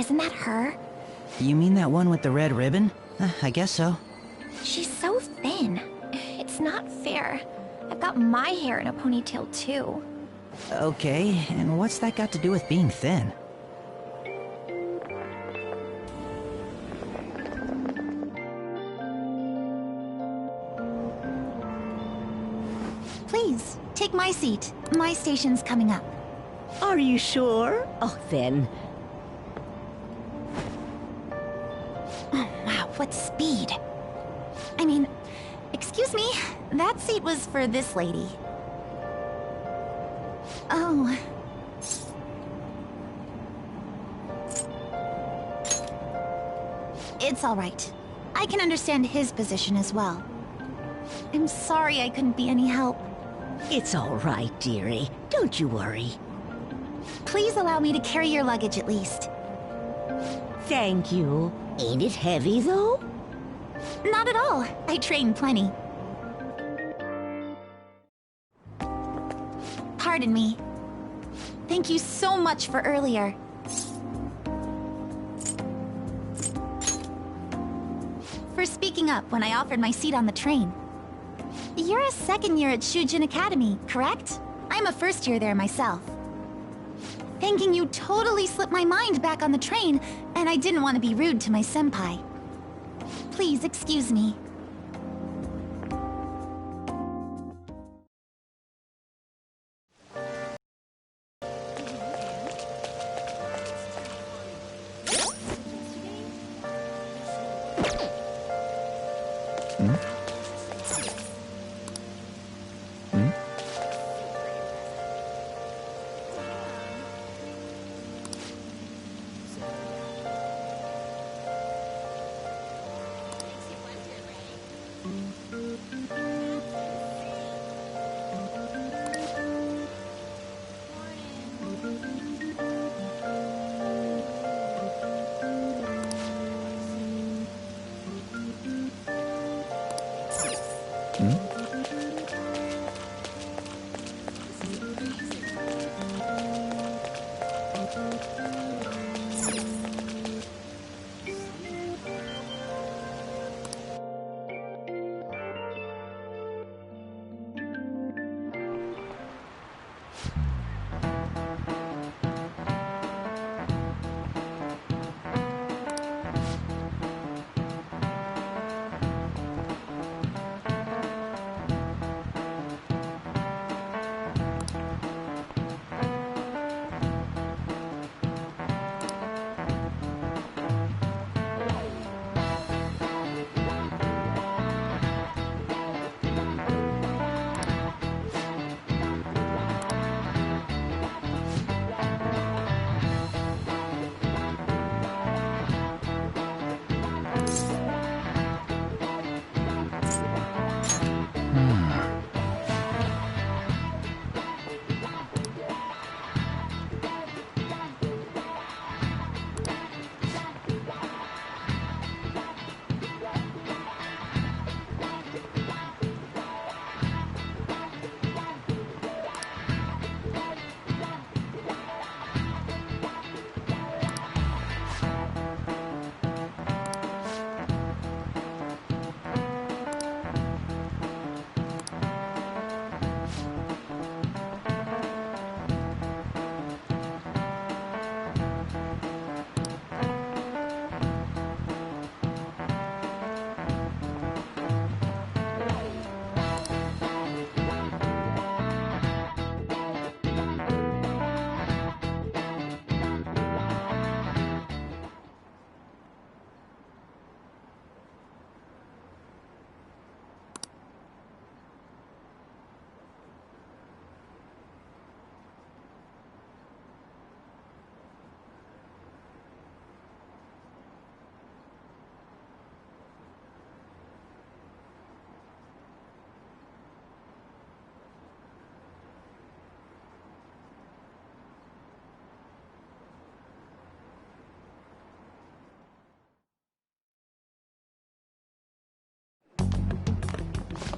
Isn't that her? You mean that one with the red ribbon? I guess so. She's so thin. It's not fair. I've got my hair in a ponytail too. Okay, and what's that got to do with being thin? Please, take my seat. My station's coming up. Are you sure? Oh, then. Oh, wow, what speed. I mean, excuse me, that seat was for this lady. Oh. It's all right. I can understand his position as well. I'm sorry I couldn't be any help. It's all right, dearie. Don't you worry. Please allow me to carry your luggage at least. Thank you. Ain't it heavy, though? Not at all. I train plenty. Pardon me. Thank you so much for earlier. For speaking up when I offered my seat on the train. You're a second year at Shujin Academy, correct? I'm a first year there myself. Thanking you totally slipped my mind back on the train, and I didn't want to be rude to my senpai. Please excuse me.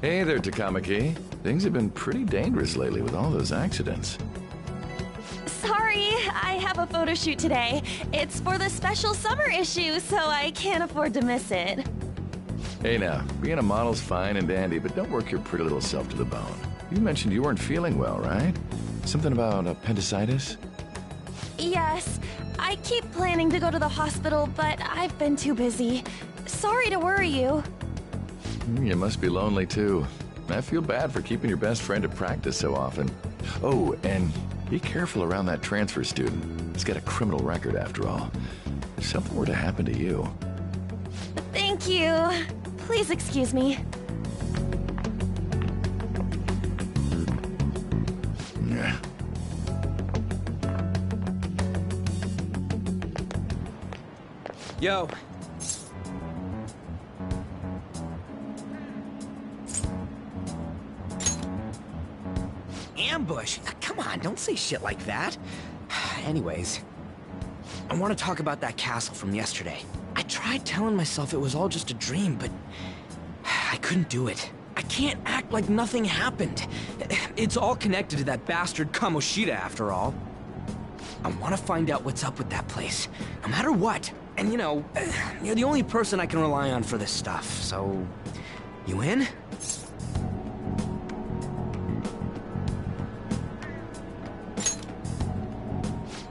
Hey there, Takamaki. Things have been pretty dangerous lately with all those accidents. Sorry, I have a photo shoot today. It's for the special summer issue, so I can't afford to miss it. Hey now, being a model's fine and dandy, but don't work your pretty little self to the bone. You mentioned you weren't feeling well, right? Something about appendicitis? Yes, I keep planning to go to the hospital, but I've been too busy. Sorry to worry you. You must be lonely too. I feel bad for keeping your best friend at practice so often. Oh, and be careful around that transfer student. He's got a criminal record after all. If something were to happen to you. Thank you. Please excuse me. Yeah. Yo. Ambush? Come on, don't say shit like that. Anyways, I want to talk about that castle from yesterday. I tried telling myself it was all just a dream, but I couldn't do it. I can't act like nothing happened. It's all connected to that bastard Kamoshida, after all. I want to find out what's up with that place, no matter what. And you know, you're the only person I can rely on for this stuff, so... You in?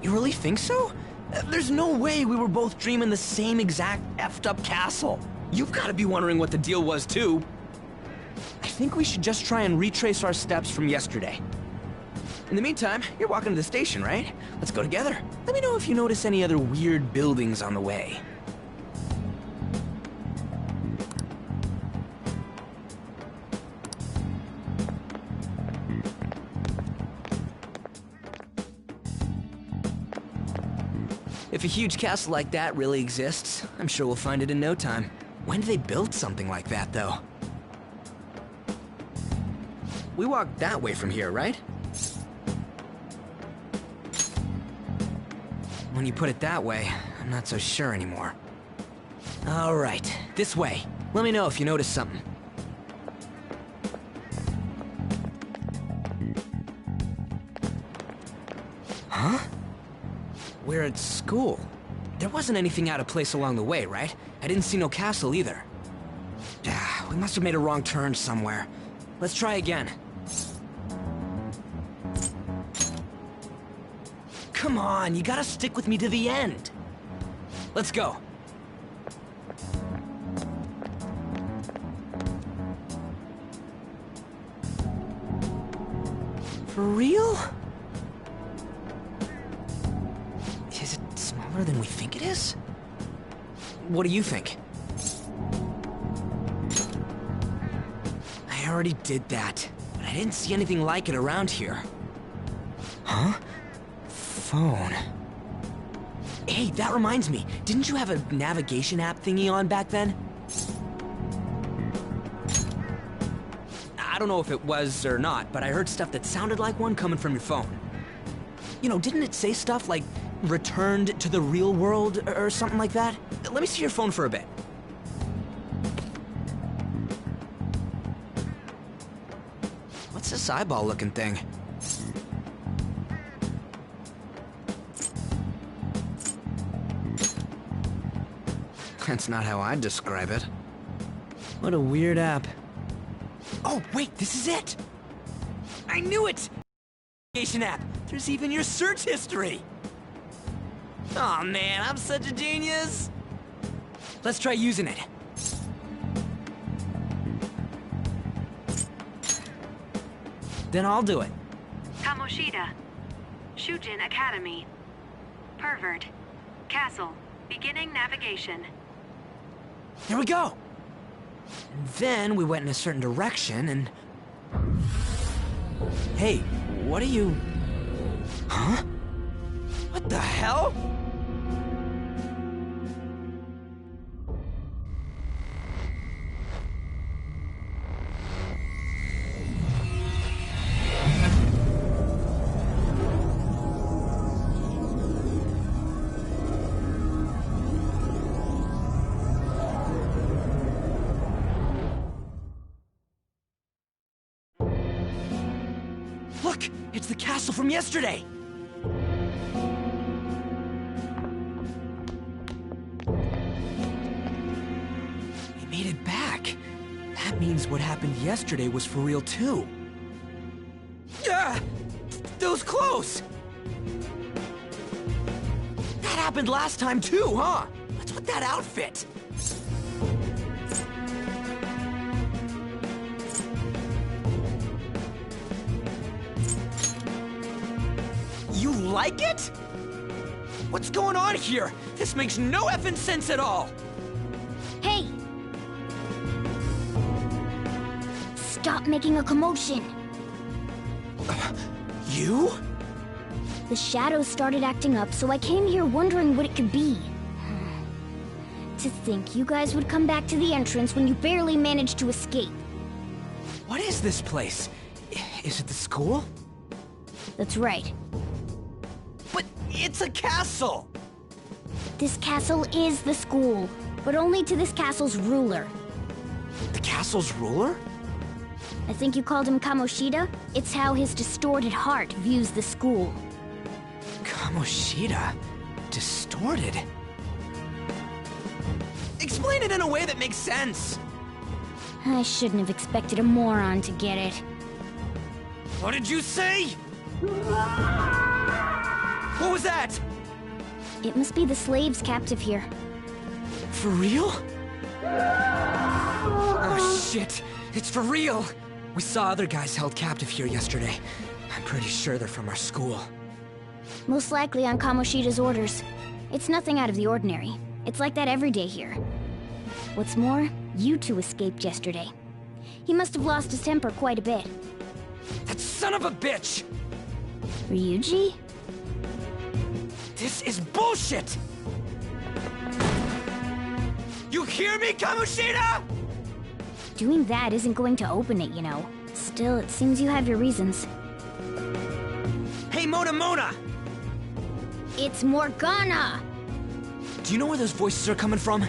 You really think so? There's no way we were both dreaming the same exact effed up castle. You've got to be wondering what the deal was, too. I think we should just try and retrace our steps from yesterday. In the meantime, you're walking to the station, right? Let's go together. Let me know if you notice any other weird buildings on the way. If a huge castle like that really exists, I'm sure we'll find it in no time. When did they build something like that, though? We walked that way from here, right? When you put it that way, I'm not so sure anymore. All right, this way. Let me know if you notice something. Huh? We're at school. There wasn't anything out of place along the way, right? I didn't see no castle either. We must have made a wrong turn somewhere. Let's try again. Come on, you gotta stick with me to the end. Let's go. For real? Is it smaller than we think it is? What do you think? I already did that, but I didn't see anything like it around here. Huh? Phone. Hey, that reminds me. Didn't you have a navigation app thingy on back then? I don't know if it was or not, but I heard stuff that sounded like one coming from your phone. You know, didn't it say stuff like returned to the real world or something like that? Let me see your phone for a bit. What's this eyeball-looking thing? That's not how I'd describe it. What a weird app. Oh, wait, this is it! I knew it! Navigation app. There's even your search history! Aw, man, I'm such a genius! Let's try using it. Then I'll do it. Kamoshida. Shujin Academy. Pervert. Castle. Beginning navigation. Here we go! And then we went in a certain direction and... Hey, what are you... Huh? What the hell? Look! It's the castle from yesterday! That means what happened yesterday was for real too. Yeah! That was close! That happened last time too, huh? What's with that outfit? You like it? What's going on here? This makes no effing sense at all! Hey! Stop making a commotion! You? The shadows started acting up, so I came here wondering what it could be. To think you guys would come back to the entrance when you barely managed to escape. What is this place? Is it the school? That's right. But it's a castle! This castle is the school, but only to this castle's ruler. The castle's ruler? I think you called him Kamoshida? It's how his distorted heart views the school. Kamoshida? Distorted? Explain it in a way that makes sense! I shouldn't have expected a moron to get it. What did you say? What was that? It must be the slaves captive here. For real? Oh shit, it's for real! We saw other guys held captive here yesterday. I'm pretty sure they're from our school. Most likely on Kamoshida's orders. It's nothing out of the ordinary. It's like that every day here. What's more, you two escaped yesterday. He must have lost his temper quite a bit. That son of a bitch! Ryuji? This is bullshit! You hear me, Kamoshida?! Doing that isn't going to open it, you know. Still, it seems you have your reasons. Hey, Mona! It's Morgana! Do you know where those voices are coming from?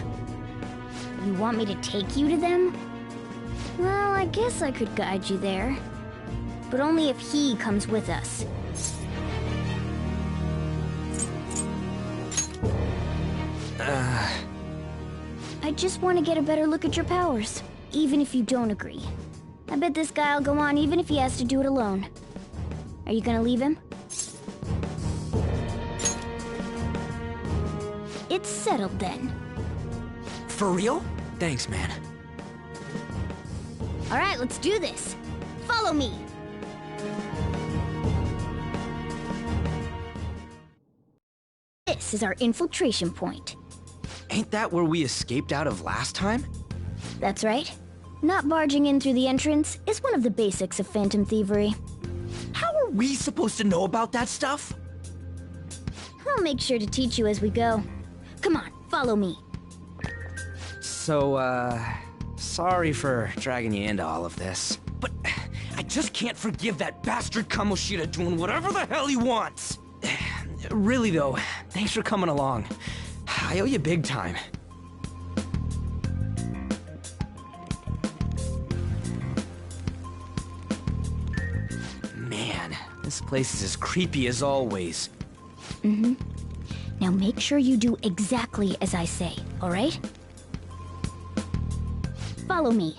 You want me to take you to them? Well, I guess I could guide you there. But only if he comes with us. I just want to get a better look at your powers, even if you don't agree. I bet this guy'll go on even if he has to do it alone. Are you gonna leave him? It's settled then. For real? Thanks, man. All right, let's do this. Follow me. This is our infiltration point. Ain't that where we escaped out of last time? That's right. Not barging in through the entrance is one of the basics of phantom thievery. How are we supposed to know about that stuff? I'll make sure to teach you as we go. Come on, follow me. So, sorry for dragging you into all of this, but I just can't forgive that bastard Kamoshida doing whatever the hell he wants. Really though, thanks for coming along. I owe you big time. Man, this place is as creepy as always. Mm-hmm. Now make sure you do exactly as I say, all right? Follow me.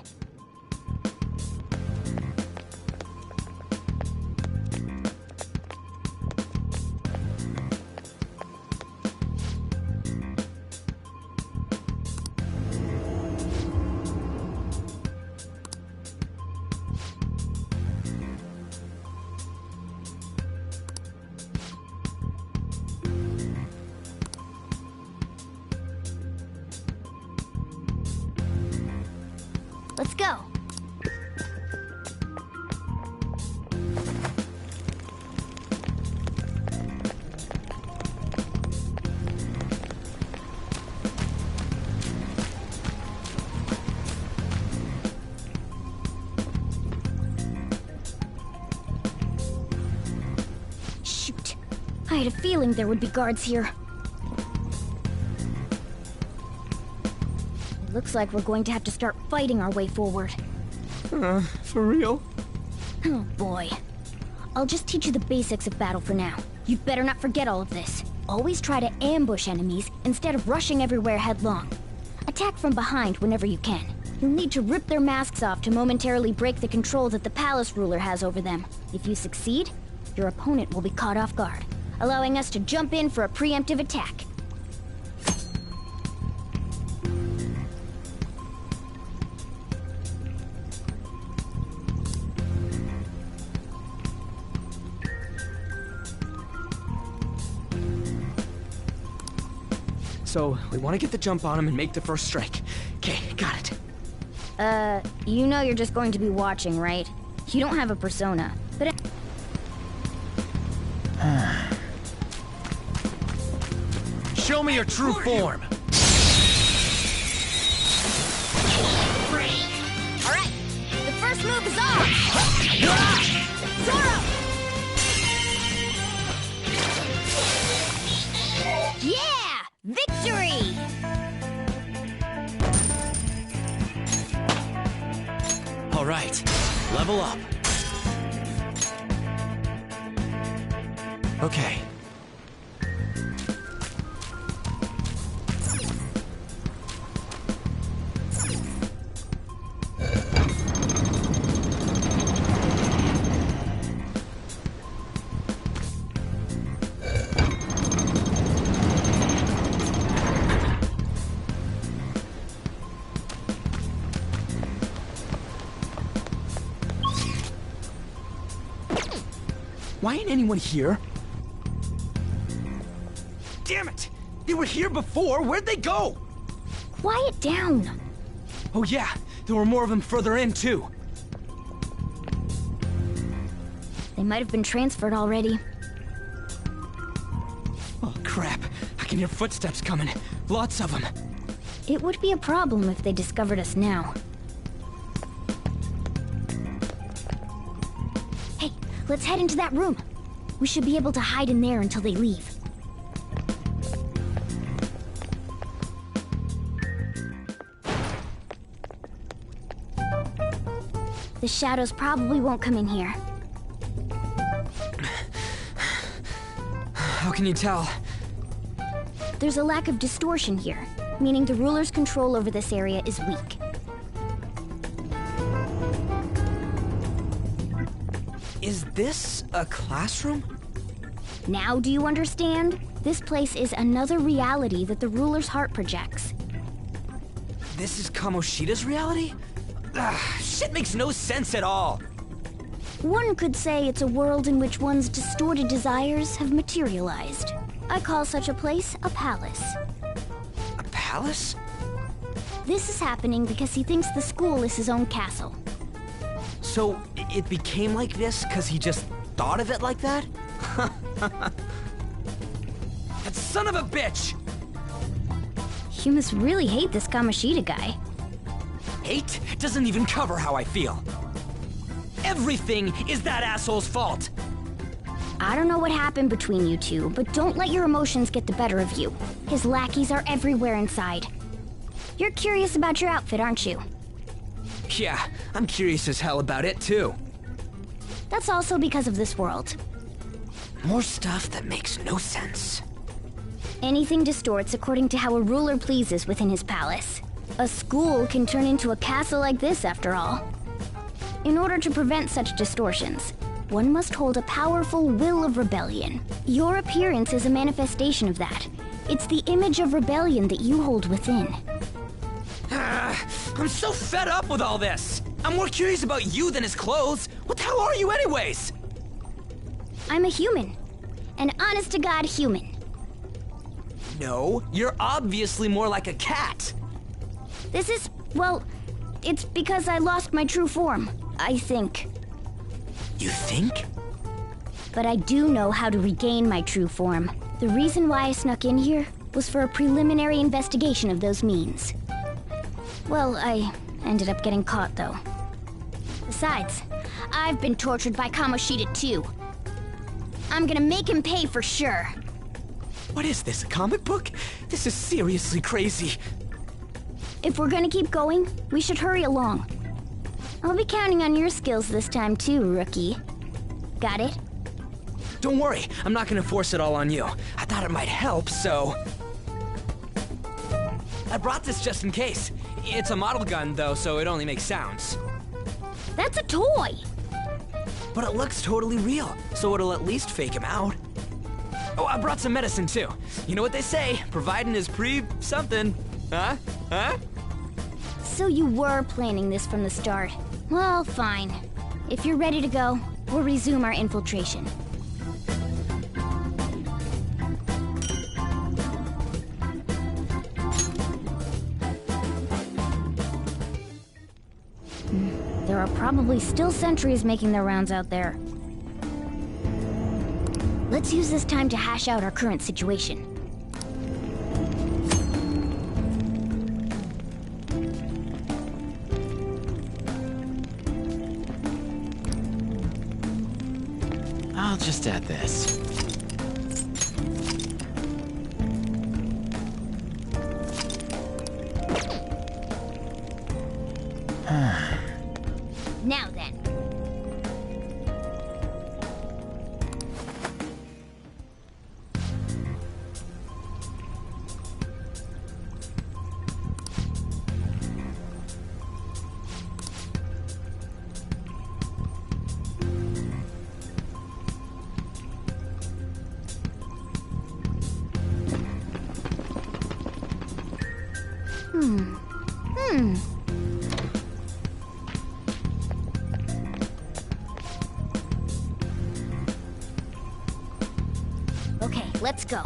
Let's go. Shoot. I had a feeling there would be guards here. Looks like we're going to have to start fighting our way forward. For real? Oh boy. I'll just teach you the basics of battle for now. You'd better not forget all of this. Always try to ambush enemies instead of rushing everywhere headlong. Attack from behind whenever you can. You'll need to rip their masks off to momentarily break the control that the palace ruler has over them. If you succeed, your opponent will be caught off guard, allowing us to jump in for a preemptive attack. So, we want to get the jump on him and make the first strike. Okay, got it. You know you're just going to be watching, right? You don't have a persona, but... Show me your true form! Alright, the first move is on! Zoro! Yeah! Victory! Alright, level up. Okay. Why ain't anyone here? Damn it! They were here before! Where'd they go? Quiet down! Oh yeah, there were more of them further in, too. They might have been transferred already. Oh crap, I can hear footsteps coming. Lots of them. It would be a problem if they discovered us now. Hey, let's head into that room. We should be able to hide in there until they leave. The shadows probably won't come in here. How can you tell? There's a lack of distortion here, meaning the ruler's control over this area is weak. Is this a classroom? Now do you understand? This place is another reality that the ruler's heart projects. This is Kamoshida's reality? Shit makes no sense at all. One could say it's a world in which one's distorted desires have materialized. I call such a place a palace. A palace? This is happening because he thinks the school is his own castle. So, it became like this because he just thought of it like that? That son of a bitch! You must really hate this Kamoshida guy. Hate doesn't even cover how I feel. Everything is that asshole's fault! I don't know what happened between you two, but don't let your emotions get the better of you. His lackeys are everywhere inside. You're curious about your outfit, aren't you? Yeah, I'm curious as hell about it too. That's also because of this world. More stuff that makes no sense. Anything distorts according to how a ruler pleases within his palace. A school can turn into a castle like this, after all. In order to prevent such distortions, one must hold a powerful will of rebellion. Your appearance is a manifestation of that. It's the image of rebellion that you hold within. I'm so fed up with all this! I'm more curious about you than his clothes! What the hell are you anyways? I'm a human. An honest-to-God human. No, you're obviously more like a cat! This is, well, it's because I lost my true form, I think. You think? But I do know how to regain my true form. The reason why I snuck in here was for a preliminary investigation of those means. Well, I ended up getting caught, though. Besides, I've been tortured by Kamoshida, too. I'm gonna make him pay for sure. What is this, a comic book? This is seriously crazy. If we're gonna keep going, we should hurry along. I'll be counting on your skills this time, too, rookie. Got it? Don't worry, I'm not gonna force it all on you. I thought it might help, so... I brought this just in case. It's a model gun, though, so it only makes sounds. That's a toy! But it looks totally real, so it'll at least fake him out. Oh, I brought some medicine, too. You know what they say, providing is something. Huh? Huh? So you were planning this from the start. Well, fine. If you're ready to go, we'll resume our infiltration. There are probably still sentries making their rounds out there. Let's use this time to hash out our current situation. I'll just add this. Now then. Okay, let's go.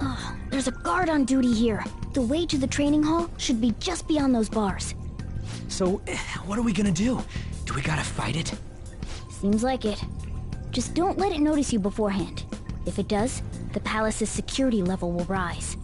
Oh, there's a guard on duty here. The way to the training hall should be just beyond those bars. So, what are we gonna do? Do we gotta fight it? Seems like it. Just don't let it notice you beforehand. If it does, the palace's security level will rise.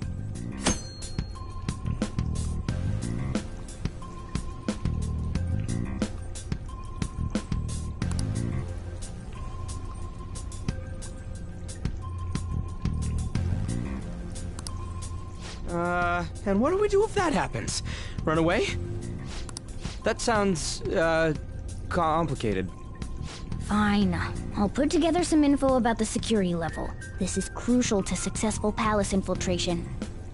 And what do we do if that happens? Run away? That sounds, complicated. Fine. I'll put together some info about the security level. This is crucial to successful palace infiltration.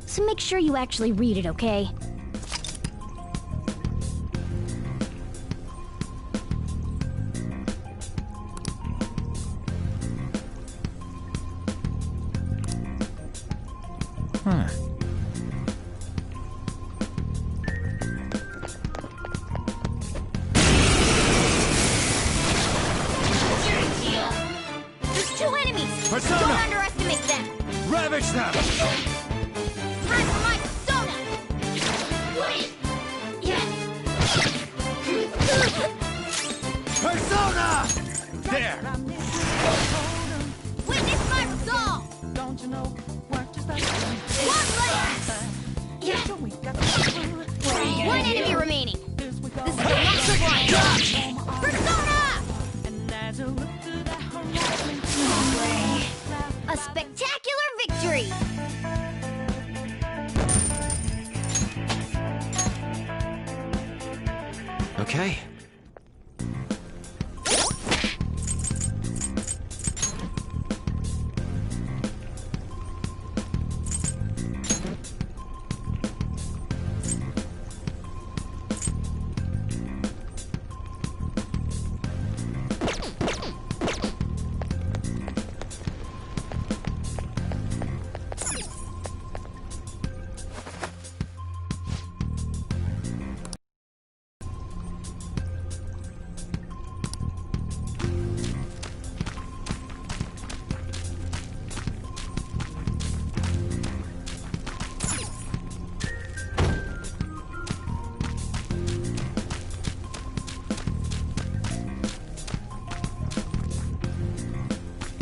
So make sure you actually read it, okay? Persona! Don't underestimate them! Ravage them! Time for my persona! Persona! There! Witness my resolve! One enemy remaining! This is the next one! Persona! A spectacular victory! Okay.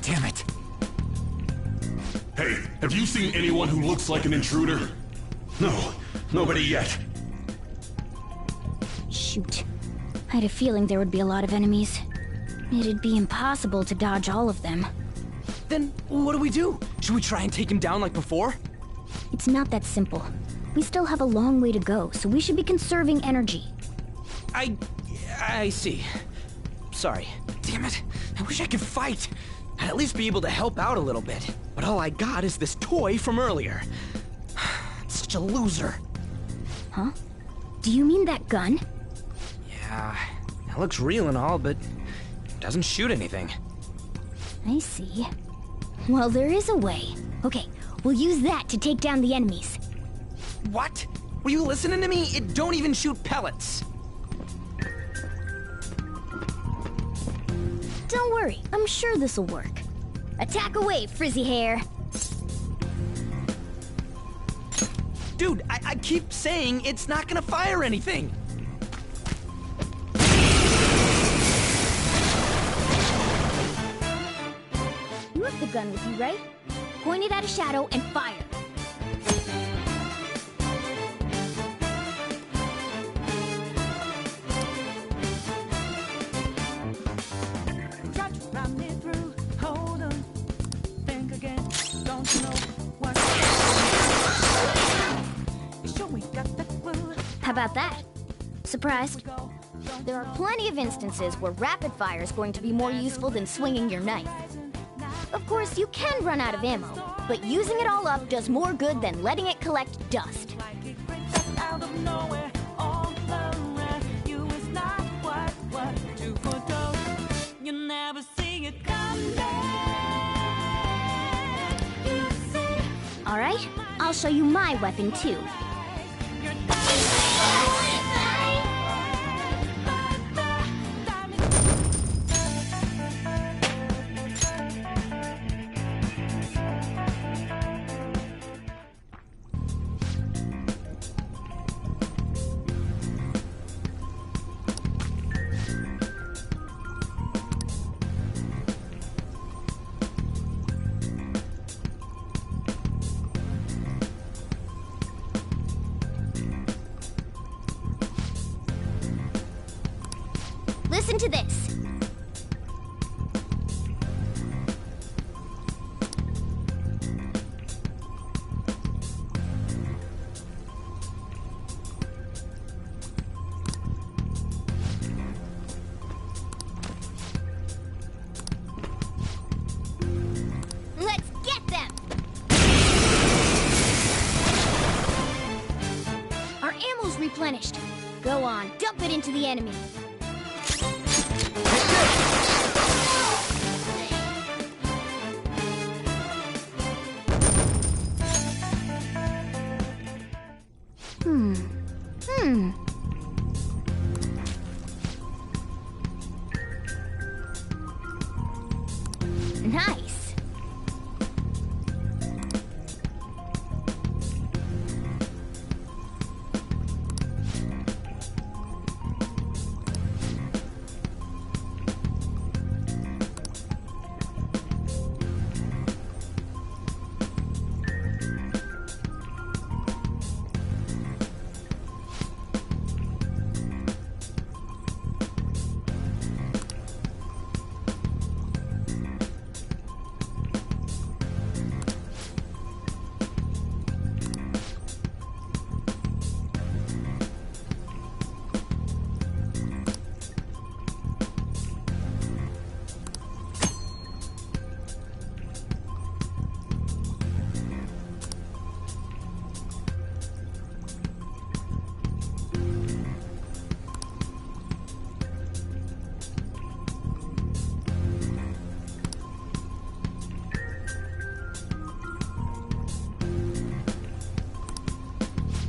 Damn it. Hey, have you seen anyone who looks like an intruder? No, nobody yet. Shoot. I had a feeling there would be a lot of enemies. It'd be impossible to dodge all of them. Then what do we do? Should we try and take him down like before? It's not that simple. We still have a long way to go, so we should be conserving energy. I see. Sorry. Damn it. I wish I could fight. I'd at least be able to help out a little bit. But all I got is this toy from earlier. Such a loser. Huh? Do you mean that gun? Yeah, it looks real and all, but it doesn't shoot anything. I see. Well, there is a way. Okay, we'll use that to take down the enemies. What? Were you listening to me? It don't even shoot pellets. Don't worry, I'm sure this'll work. Attack away, frizzy hair. Dude, I keep saying it's not gonna fire anything. You have the gun with you, right? Point it at a shadow and fire. How about that? Surprised? There are plenty of instances where rapid fire is going to be more useful than swinging your knife. Of course, you can run out of ammo, but using it all up does more good than letting it collect dust. All right, I'll show you my weapon too. Listen to this. Let's get them! Our ammo's replenished. Go on, dump it into the enemy. Nice.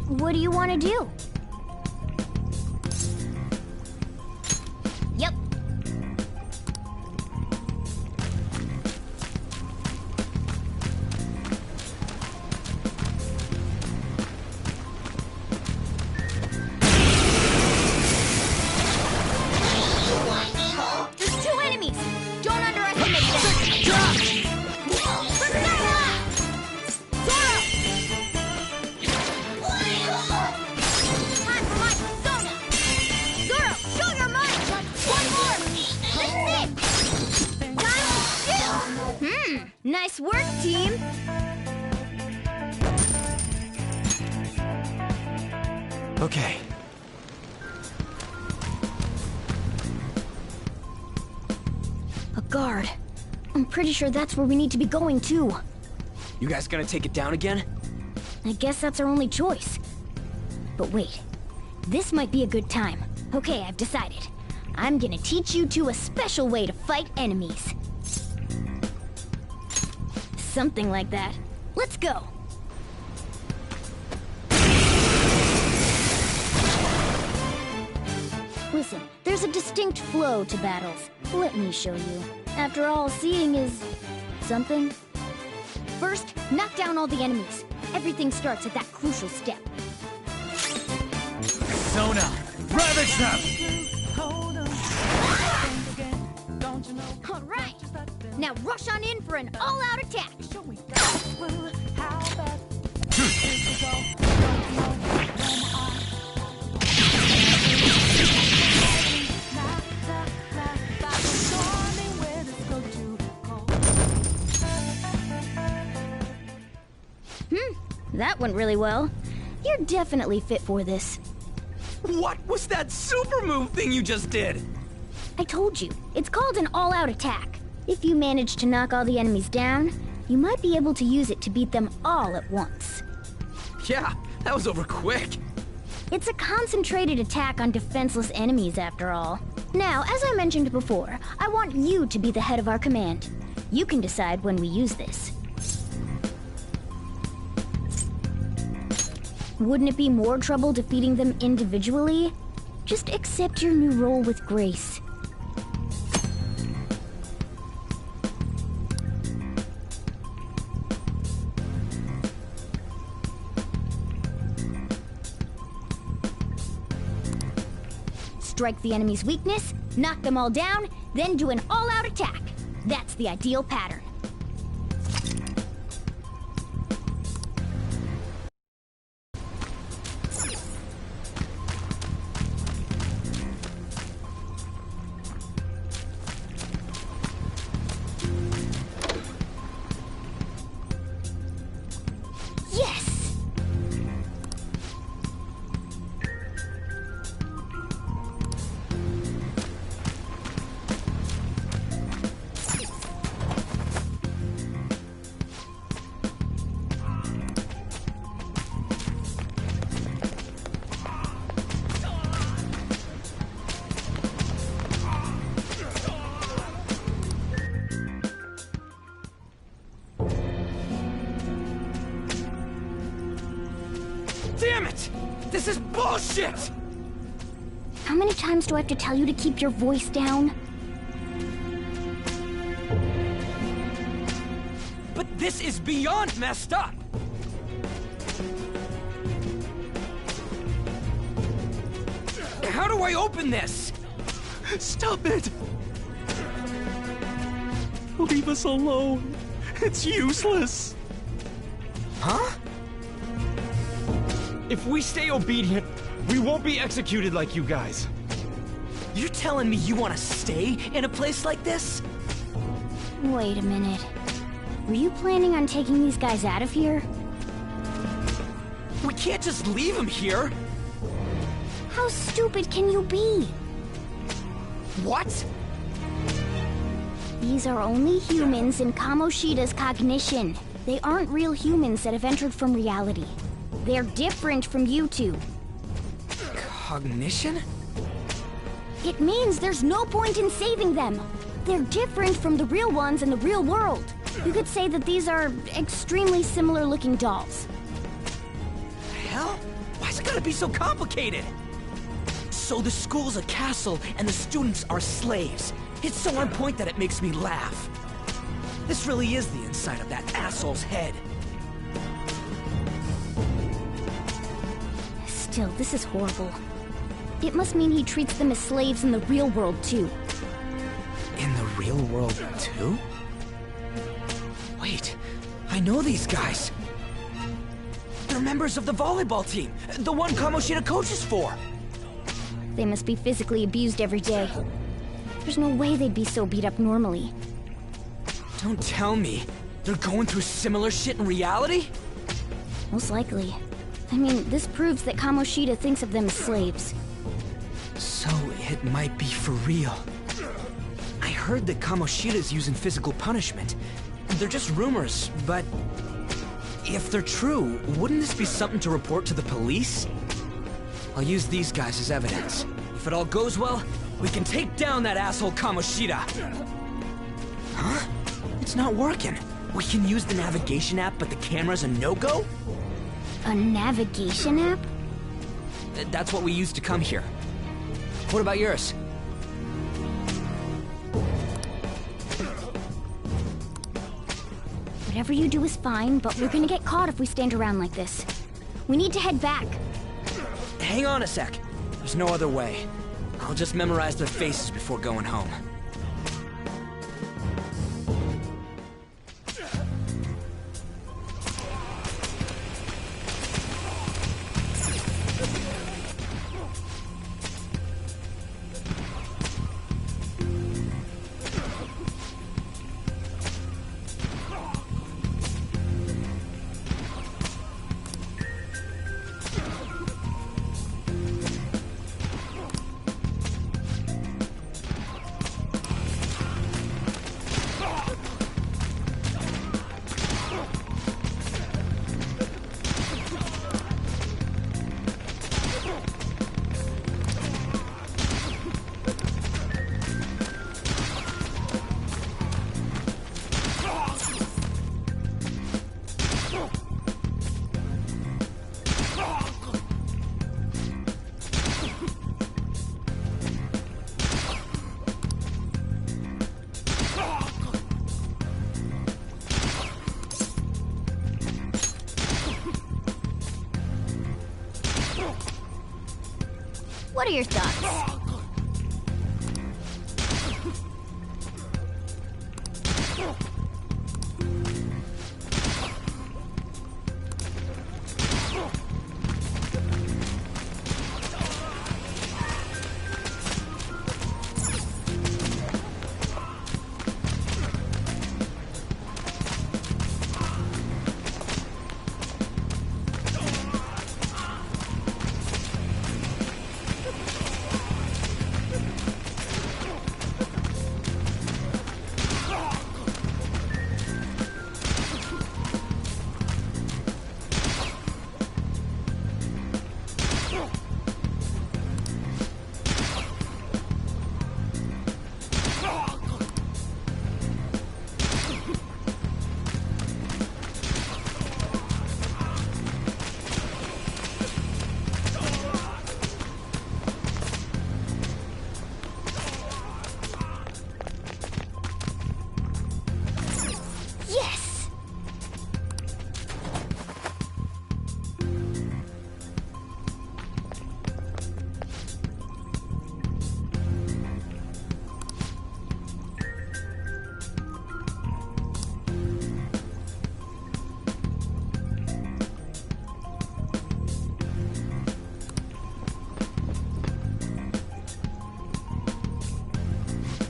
What do you want to do? Yep. There's two enemies! Don't underestimate them! Nice work, team! Okay. A guard. I'm pretty sure that's where we need to be going, too. You guys gonna take it down again? I guess that's our only choice. But wait, this might be a good time. Okay, I've decided. I'm gonna teach you two a special way to fight enemies. Something like that. Let's go! Listen, there's a distinct flow to battles. Let me show you. After all, seeing is... something. First, knock down all the enemies. Everything starts at that crucial step. Sona, ravage them! Alright! Now rush on in for an all-out attack! That went really well. You're definitely fit for this. What was that super move thing you just did? I told you, it's called an all-out attack. If you manage to knock all the enemies down, you might be able to use it to beat them all at once. Yeah, that was over quick. It's a concentrated attack on defenseless enemies, after all. Now, as I mentioned before, I want you to be the head of our command. You can decide when we use this. Wouldn't it be more trouble defeating them individually? Just accept your new role with grace. Strike the enemy's weakness, knock them all down, then do an all-out attack. That's the ideal pattern. Damn it! This is bullshit! How many times do I have to tell you to keep your voice down? But this is beyond messed up! How do I open this? Stop it! Leave us alone. It's useless. Huh? If we stay obedient, we won't be executed like you guys. You're telling me you want to stay in a place like this? Wait a minute. Were you planning on taking these guys out of here? We can't just leave them here! How stupid can you be? What? These are only humans in Kamoshida's cognition. They aren't real humans that have entered from reality. They're different from you two. Cognition? It means there's no point in saving them. They're different from the real ones in the real world. You could say that these are extremely similar looking dolls. Hell? Why's it gotta be so complicated? So the school's a castle and the students are slaves. It's so on point that it makes me laugh. This really is the inside of that asshole's head. Still, this is horrible. It must mean he treats them as slaves in the real world, too. In the real world, too? Wait, I know these guys. They're members of the volleyball team, the one Kamoshida coaches for. They must be physically abused every day. There's no way they'd be so beat up normally. Don't tell me they're going through similar shit in reality? Most likely. I mean, this proves that Kamoshida thinks of them as slaves. So it might be for real. I heard that Kamoshida's using physical punishment. They're just rumors, but... if they're true, wouldn't this be something to report to the police? I'll use these guys as evidence. If it all goes well, we can take down that asshole Kamoshida! Huh? It's not working. We can use the navigation app, but the camera's a no-go? A navigation app? That's what we used to come here. What about yours? Whatever you do is fine, but we're gonna get caught if we stand around like this. We need to head back. Hang on a sec. There's no other way. I'll just memorize their faces before going home. What are your thoughts?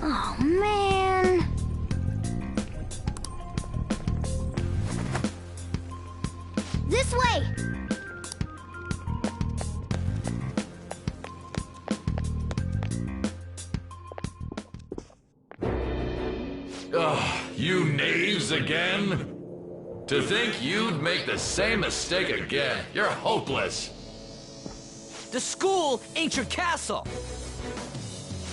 Oh, man. This way! Ugh, you knaves again? To think you'd make the same mistake again. You're hopeless. The school ain't your castle!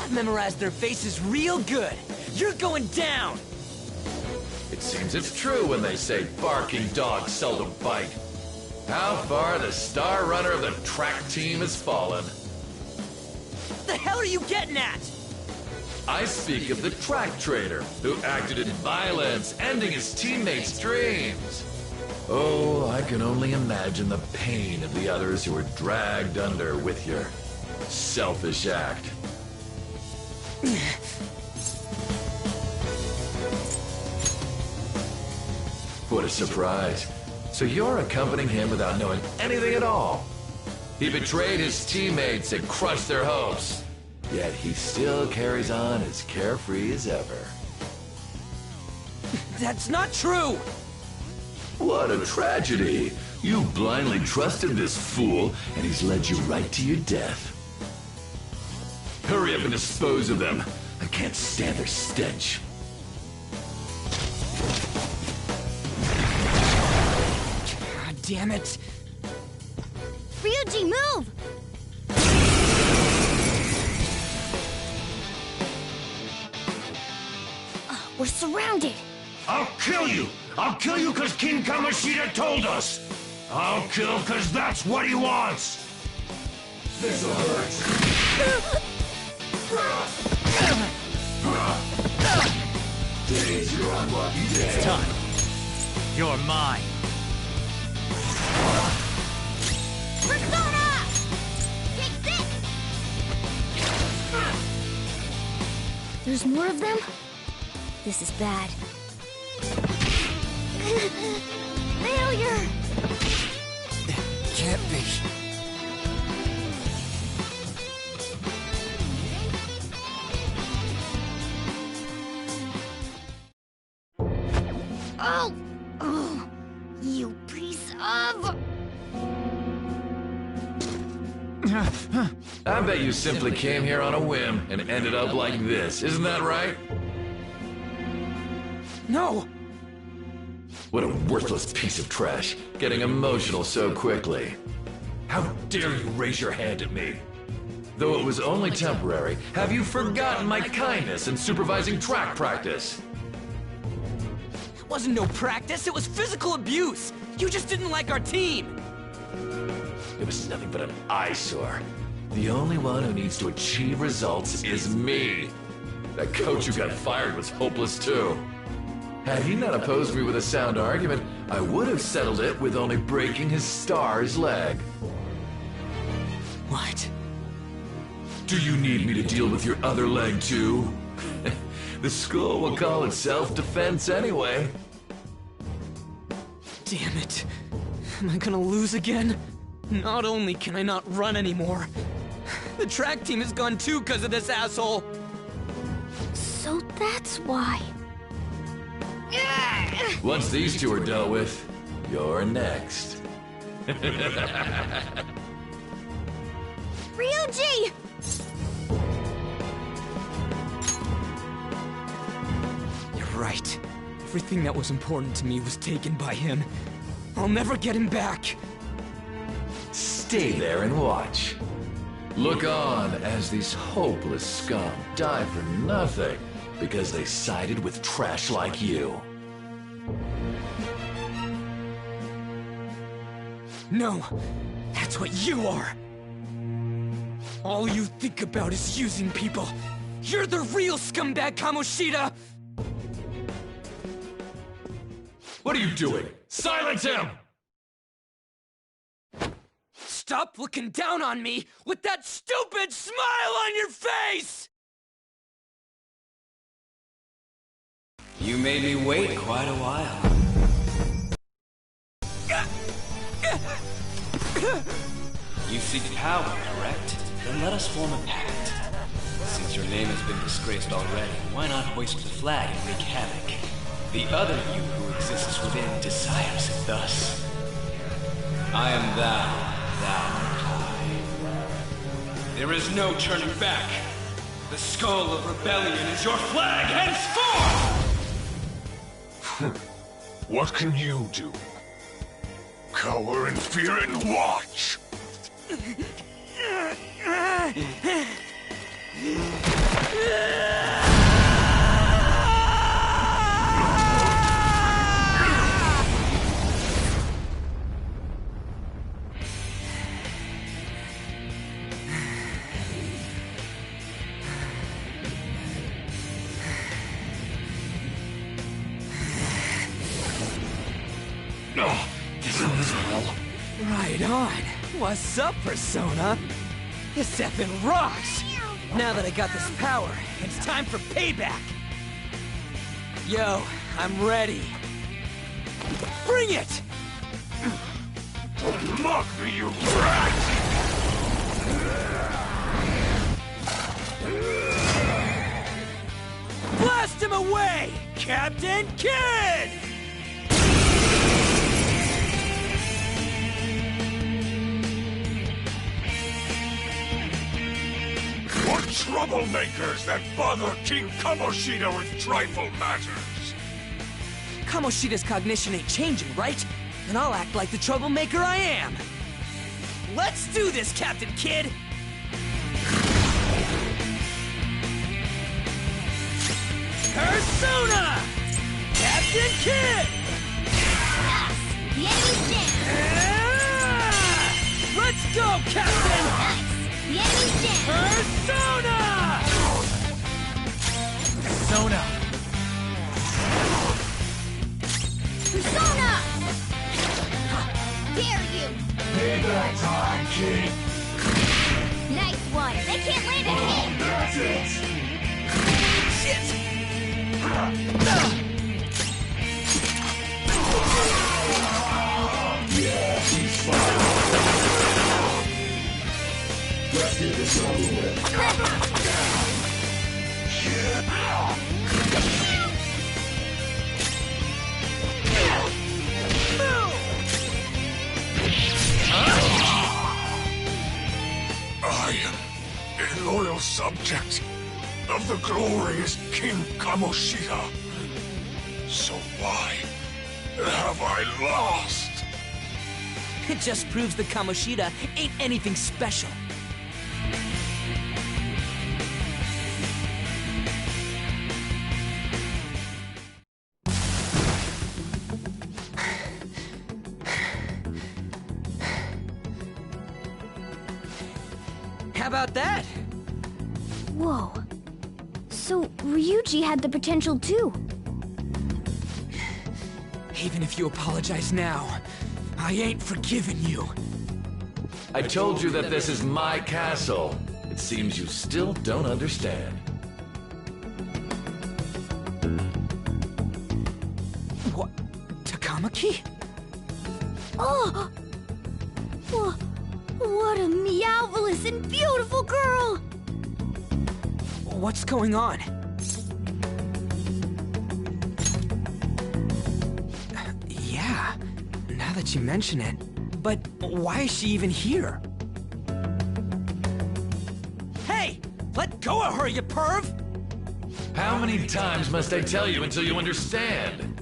I've memorized their faces real good. You're going down! It seems it's true when they say barking dogs seldom bite. How far the star runner of the track team has fallen. What the hell are you getting at? I speak of the track trader who acted in violence, ending his teammates' dreams. Oh, I can only imagine the pain of the others who were dragged under with your selfish act. What a surprise. So you're accompanying him without knowing anything at all. He betrayed his teammates and crushed their hopes. Yet he still carries on as carefree as ever. That's not true! What a tragedy. You blindly trusted this fool, and he's led you right to your death. Hurry up and dispose of them. I can't stand their stench. God damn it. Ryuji, move! We're surrounded. I'll kill you! I'll kill you because King Kamoshida told us! I'll kill because that's what he wants! This'll hurt. Today's your unlucky day. It's time. You're mine. Persona! Take this! There's more of them? This is bad. Failure! Can't be. Oh! Oh! You piece of... I bet you simply came here on a whim and ended up like this. Isn't that right? No! What a worthless piece of trash, getting emotional so quickly. How dare you raise your hand at me? Though it was only temporary, have you forgotten my kindness in supervising track practice? It wasn't no practice, it was physical abuse! You just didn't like our team! It was nothing but an eyesore. The only one who needs to achieve results is me. That coach who got fired was hopeless too. Had he not opposed me with a sound argument, I would have settled it with only breaking his star's leg. What? Do you need me to deal with your other leg too? The school will call it self-defense anyway. Damn it. Am I gonna lose again? Not only can I not run anymore, the track team is gone too because of this asshole! So that's why. Once these two are dealt with, you're next. Ryuji! You're right. Everything that was important to me was taken by him. I'll never get him back. Stay there and watch. Look on as these hopeless scum die for nothing because they sided with trash like you. No, that's what you are. All you think about is using people. You're the real scumbag, Kamoshida! What are you doing? Silence him! Stop looking down on me with that stupid smile on your face! You made me wait quite a while. You seek power, correct? Then let us form a pact. Since your name has been disgraced already, why not hoist the flag and wreak havoc? The other you who exists within desires it thus. I am thou, thou I. There is no turning back. The skull of rebellion is your flag henceforth! What can you do? Cower in fear and watch! Right on. What's up, Persona? This effing rocks! Now that I got this power, it's time for payback! Yo, I'm ready. Bring it! Don't mock me, you brat! Blast him away, Captain Kidd! What's troublemakers that bother King Kamoshida with trifle matters. Kamoshida's cognition ain't changing, right? And I'll act like the troublemaker I am. Let's do this, Captain Kidd! Persona! Captain Kidd! Nice! The enemy's down! Let's go, Captain! Nice! The enemy's down! Persona! Persona! Persona! Dare you! Payback time, King! Nice one! They can't land a hit! That's it! Shit! Yeah, he's fine. Let's get this over with. I am a loyal subject of the glorious King Kamoshida. So why have I lost? It just proves that Kamoshida ain't anything special. How about that? Whoa. So, Ryuji had the potential too. Even if you apologize now, I ain't forgiving you. I told you that this is my castle. It seems you still don't understand. What? Takamaki? Oh! What a meowvelous and beautiful girl! What's going on? Yeah, now that you mention it. But why is she even here? Hey! Let go of her, you perv! How many times must I tell you until you understand?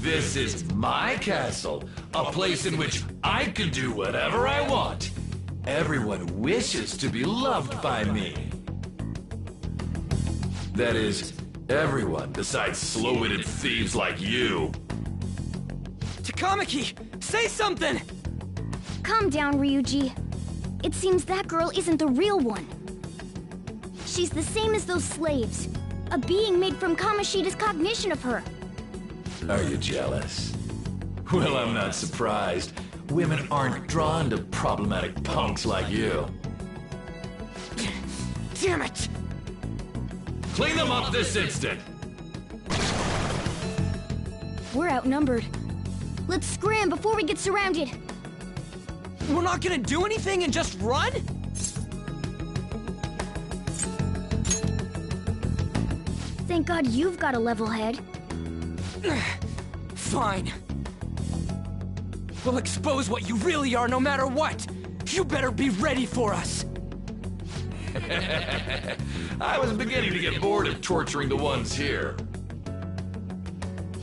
This is my castle, a place in which I can do whatever I want. Everyone wishes to be loved by me. That is, everyone besides slow-witted thieves like you. Takamaki, say something! Calm down, Ryuji. It seems that girl isn't the real one. She's the same as those slaves. A being made from Kamoshida's cognition of her. Are you jealous? Well, I'm not surprised. Women aren't drawn to problematic punks like you. Damn it! Clean them up this instant! We're outnumbered. Let's scram before we get surrounded. We're not gonna do anything and just run? Thank God you've got a level head. Fine. We'll expose what you really are no matter what. You better be ready for us. I was beginning to get bored of torturing the ones here.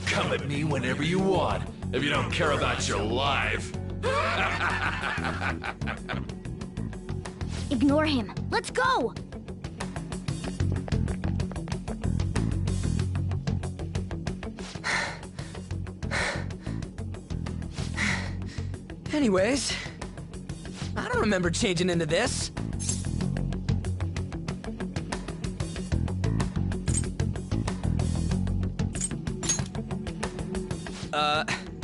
Come at me whenever you want, if you don't care about your life. Ignore him. Let's go! Anyways, I don't remember changing into this.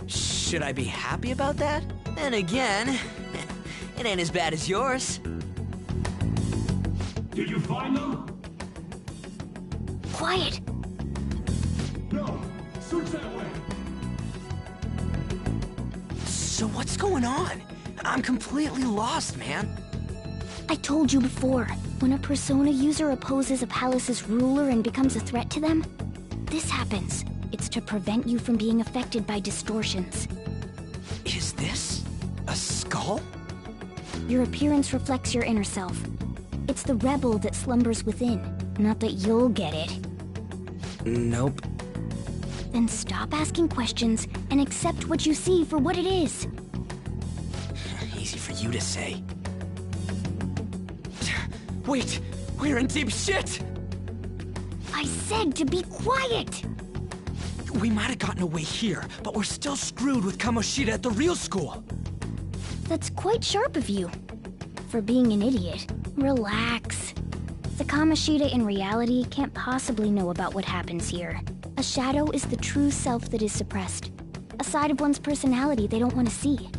Should I be happy about that? Then again, it ain't as bad as yours. Did you find them? Quiet! No, search that way. So what's going on? I'm completely lost, man. I told you before, when a Persona user opposes a palace's ruler and becomes a threat to them, this happens. It's to prevent you from being affected by distortions. Is this a skull? Your appearance reflects your inner self. It's the rebel that slumbers within. Not that you'll get it. Nope. Then stop asking questions and accept what you see for what it is. Easy for you to say. Wait! We're in deep shit! I said to be quiet! We might have gotten away here, but we're still screwed with Kamoshida at the real school. That's quite sharp of you. For being an idiot. Relax. The Kamoshida in reality can't possibly know about what happens here. A shadow is the true self that is suppressed. A side of one's personality they don't want to see.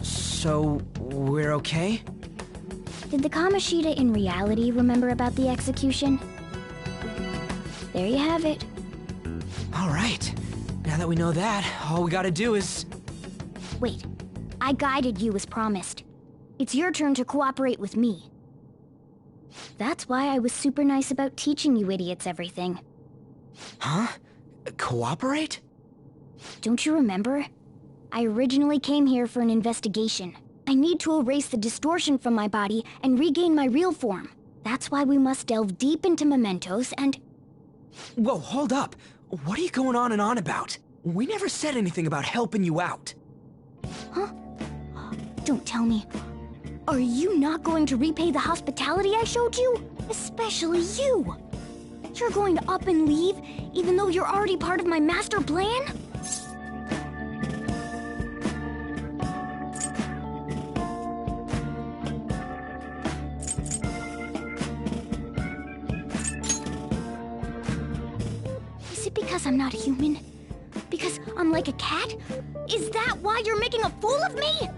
So, we're okay? Did the Kamoshida in reality remember about the execution? There you have it. Alright. Now that we know that, all we gotta do is... Wait. I guided you as promised. It's your turn to cooperate with me. That's why I was super nice about teaching you idiots everything. Huh? Cooperate? Don't you remember? I originally came here for an investigation. I need to erase the distortion from my body and regain my real form. That's why we must delve deep into mementos and... Whoa, hold up. What are you going on and on about? We never said anything about helping you out. Huh? Don't tell me. Are you not going to repay the hospitality I showed you? Especially you. You're going to up and leave, even though you're already part of my master plan? Is it because I'm not human? Because I'm like a cat? Is that why you're making a fool of me?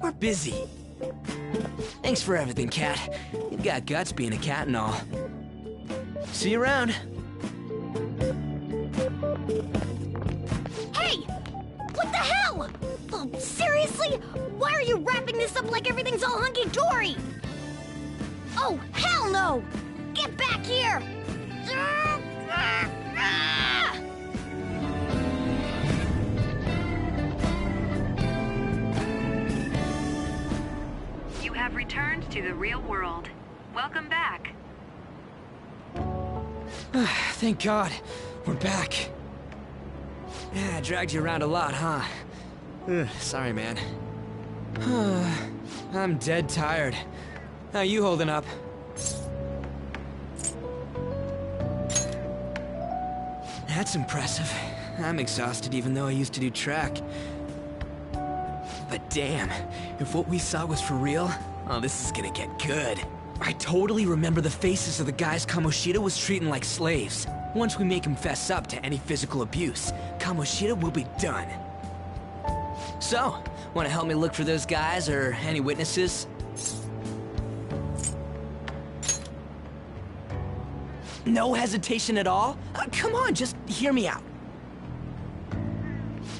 We're busy. Thanks for everything, Cat. You've got guts being a cat and all. See you around. Hey! What the hell? Oh, seriously? Why are you wrapping this up like everything's all hunky-dory? Oh, hell no! Get back here! You have returned to the real world. Welcome back. Thank God. We're back. Yeah, I dragged you around a lot, huh? Sorry, man. I'm dead tired. How you holding up? That's impressive. I'm exhausted even though I used to do track. But damn, if what we saw was for real, oh, this is gonna get good. I totally remember the faces of the guys Kamoshida was treating like slaves. Once we make him fess up to any physical abuse, Kamoshida will be done. So, wanna help me look for those guys or any witnesses? No hesitation at all? Come on, just hear me out.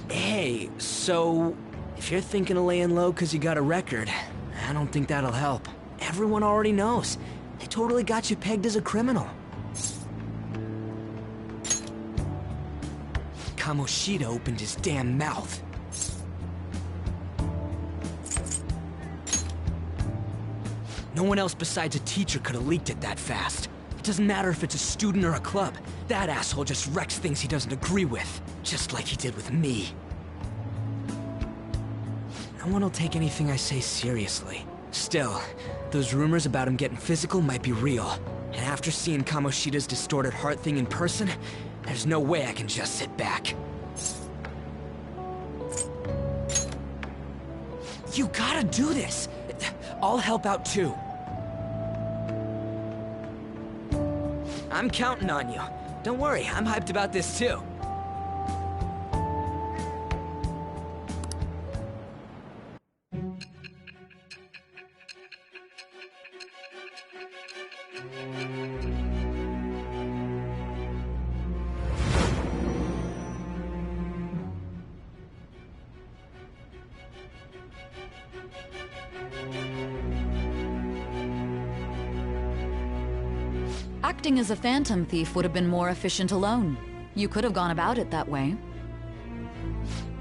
Hey, so... if you're thinking of laying low because you got a record, I don't think that'll help. Everyone already knows. They totally got you pegged as a criminal. Kamoshida opened his damn mouth. No one else besides a teacher could have leaked it that fast. It doesn't matter if it's a student or a club. That asshole just wrecks things he doesn't agree with. Just like he did with me. No one will take anything I say seriously. Still, those rumors about him getting physical might be real. And after seeing Kamoshida's distorted heart thing in person, there's no way I can just sit back. You gotta do this! I'll help out too. I'm counting on you. Don't worry, I'm hyped about this too. Acting as a phantom thief would have been more efficient alone. You could have gone about it that way.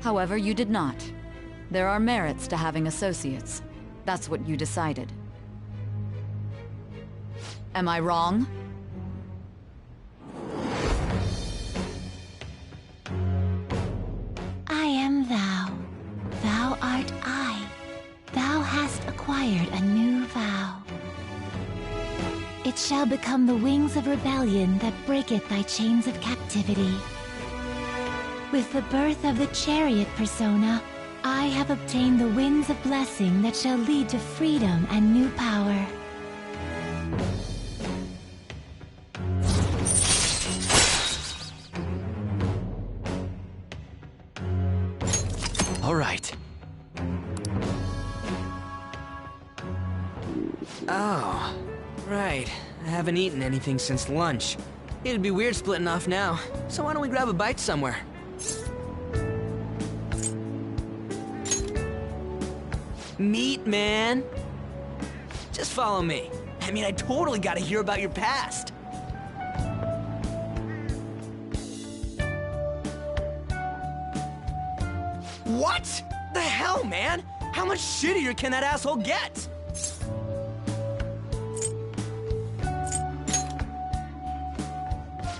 However, you did not. There are merits to having associates. That's what you decided. Am I wrong? I am thou. Thou art I. Thou hast acquired a new vow. It shall become the wings of rebellion that breaketh thy chains of captivity. With the birth of the chariot persona, I have obtained the winds of blessing that shall lead to freedom and new power. All right. Oh, right. I haven't eaten anything since lunch. It'd be weird splitting off now, so why don't we grab a bite somewhere? Meat, man. Just follow me. I mean, I totally gotta hear about your past. What? The hell, man? How much shittier can that asshole get?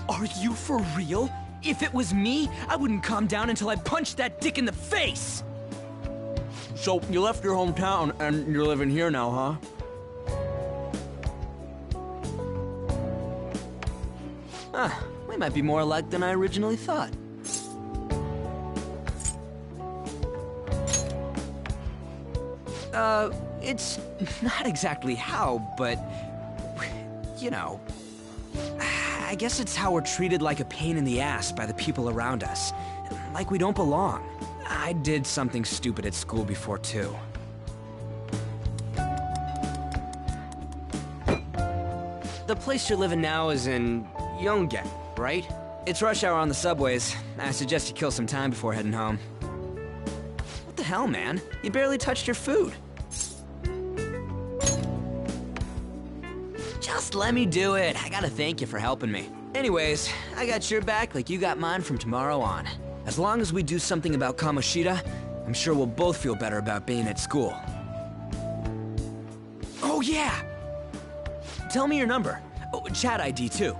Are you for real? If it was me, I wouldn't calm down until I punched that dick in the face! So, you left your hometown and you're living here now, huh? Huh, we might be more alike than I originally thought. It's not exactly how, but, you know, I guess it's how we're treated like a pain in the ass by the people around us, like we don't belong. I did something stupid at school before, too. The place you're living now is in Yonge, right? It's rush hour on the subways. I suggest you kill some time before heading home. What the hell, man? You barely touched your food. Just let me do it. I gotta thank you for helping me. Anyways, I got your back like you got mine from tomorrow on. As long as we do something about Kamoshida, I'm sure we'll both feel better about being at school. Oh yeah! Tell me your number. Oh, chat ID too.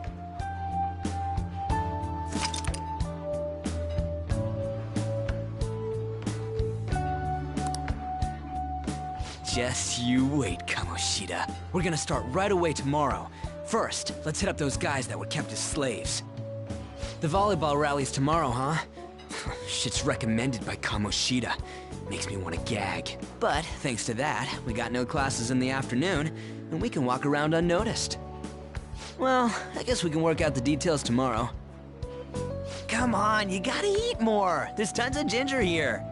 Just you wait, Kamoshida. We're gonna start right away tomorrow. First, let's hit up those guys that were kept as slaves. The volleyball rally's tomorrow, huh? Shit's recommended by Kamoshida. Makes me want to gag. But thanks to that, we got no classes in the afternoon, and we can walk around unnoticed. Well, I guess we can work out the details tomorrow. Come on, you gotta eat more. There's tons of ginger here.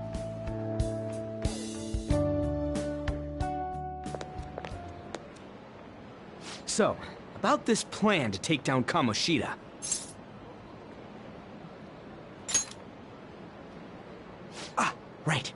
So, about this plan to take down Kamoshida. Ah, right.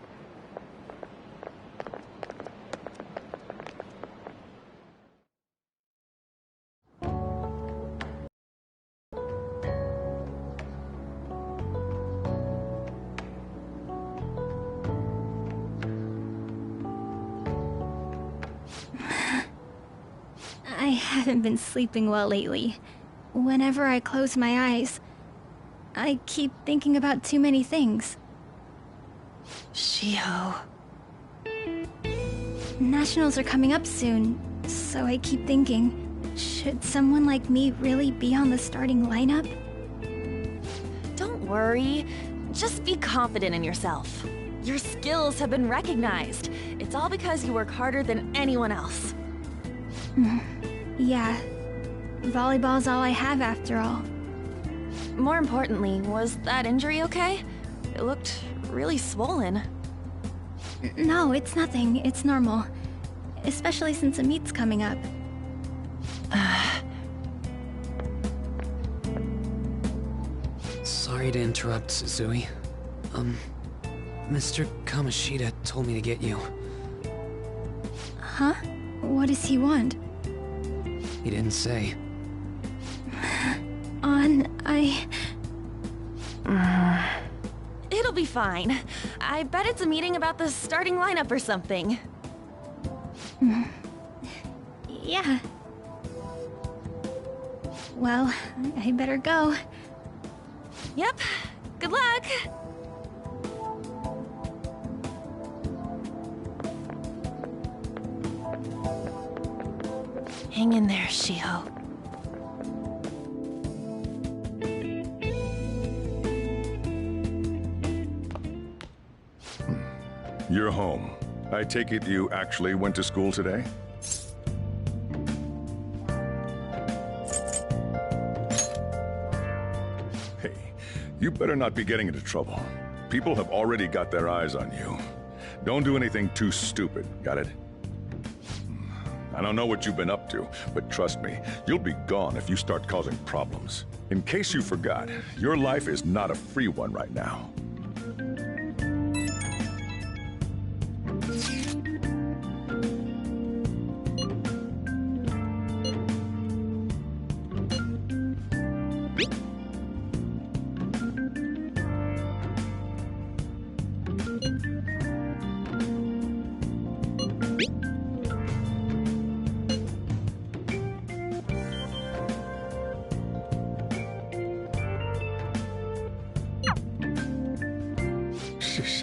I haven't been sleeping well lately. Whenever I close my eyes, I keep thinking about too many things. Shiho. Nationals are coming up soon, so I keep thinking, should someone like me really be on the starting lineup? Don't worry. Just be confident in yourself. Your skills have been recognized. It's all because you work harder than anyone else. Yeah. Volleyball's all I have after all. More importantly, was that injury okay? It looked really swollen. No, it's nothing. It's normal. Especially since a meet's coming up. Sorry to interrupt, Suzui. Mr. Kamoshida told me to get you. Huh? What does he want? He didn't say. It'll be fine. I bet it's a meeting about the starting lineup or something. Yeah. Well, I better go. Yep. Good luck! Hang in there, Shiho. You're home. I take it you actually went to school today? Hey, you better not be getting into trouble. People have already got their eyes on you. Don't do anything too stupid, got it? I don't know what you've been up to, but trust me, you'll be gone if you start causing problems. In case you forgot, your life is not a free one right now.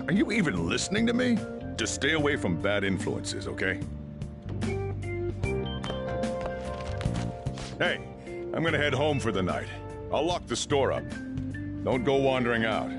Are you even listening to me? Just stay away from bad influences, okay? Hey, I'm gonna head home for the night. I'll lock the store up. Don't go wandering out.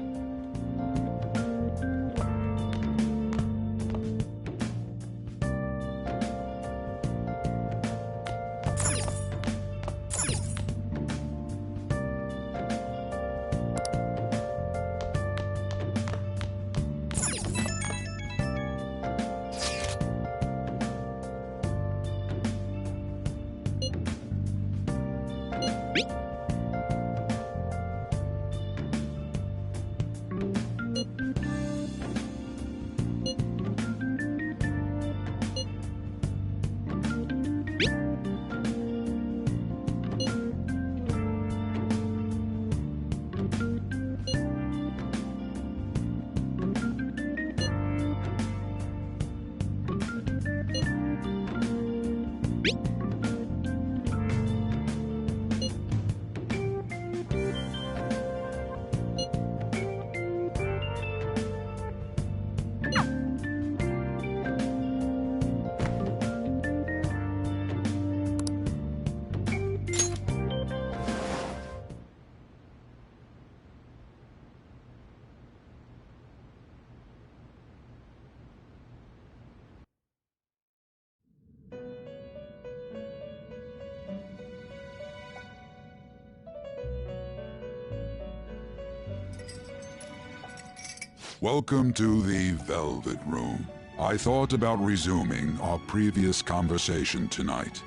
Welcome to the Velvet Room. I thought about resuming our previous conversation tonight.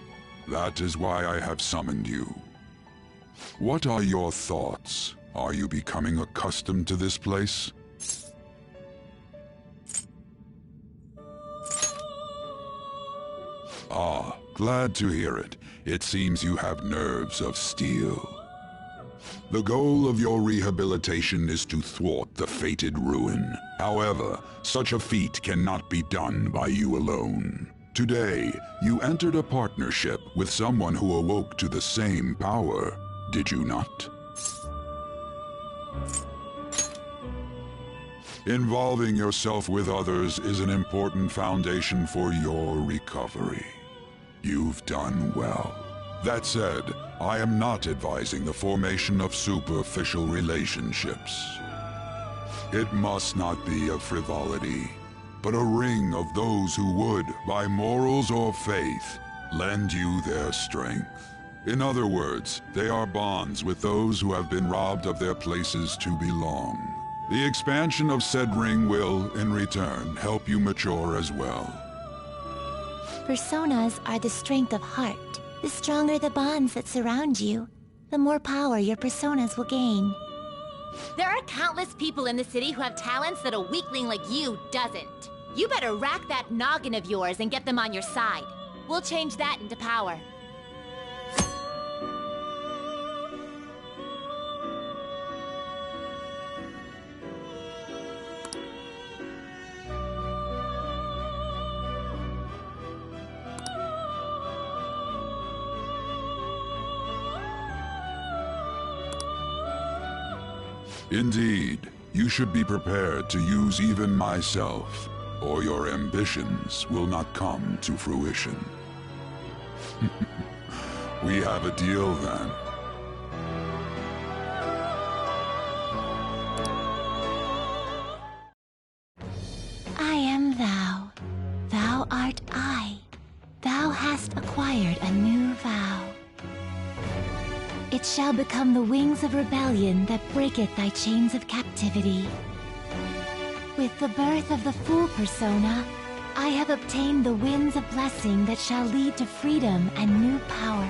That is why I have summoned you. What are your thoughts? Are you becoming accustomed to this place? Ah, glad to hear it. It seems you have nerves of steel. The goal of your rehabilitation is to thwart the fated ruin. However, such a feat cannot be done by you alone. Today, you entered a partnership with someone who awoke to the same power, did you not? Involving yourself with others is an important foundation for your recovery. You've done well. That said, I am not advising the formation of superficial relationships. It must not be a frivolity, but a ring of those who would, by morals or faith, lend you their strength. In other words, they are bonds with those who have been robbed of their places to belong. The expansion of said ring will, in return, help you mature as well. Personas are the strength of heart. The stronger the bonds that surround you, the more power your personas will gain. There are countless people in the city who have talents that a weakling like you doesn't. You better rack that noggin of yours and get them on your side. We'll change that into power. Indeed, you should be prepared to use even myself, or your ambitions will not come to fruition. We have a deal then. I am thou. Thou art I. Thou hast acquired a new vow. It shall become the wings of rebellion that breaketh thy chains of captivity. With the birth of the Fool persona, I have obtained the winds of blessing that shall lead to freedom and new power.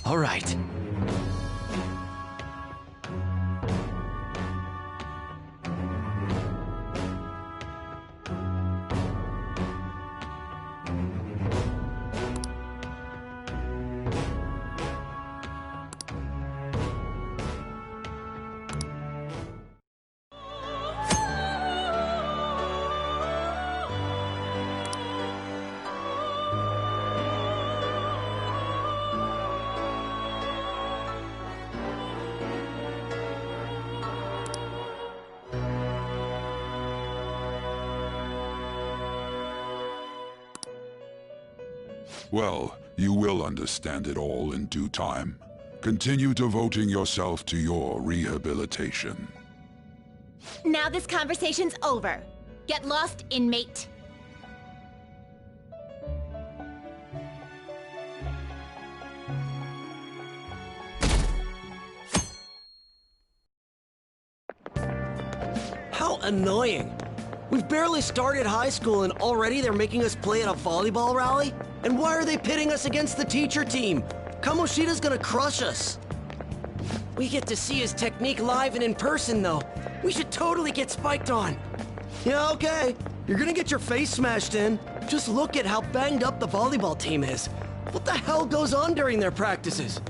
All right. Well, you will understand it all in due time. Continue devoting yourself to your rehabilitation. Now this conversation's over. Get lost, inmate. How annoying! We've barely started high school and already they're making us play at a volleyball rally? And why are they pitting us against the teacher team? Kamoshida's gonna crush us. We get to see his technique live and in person, though. We should totally get spiked on. Yeah, okay. You're gonna get your face smashed in. Just look at how banged up the volleyball team is. What the hell goes on during their practices?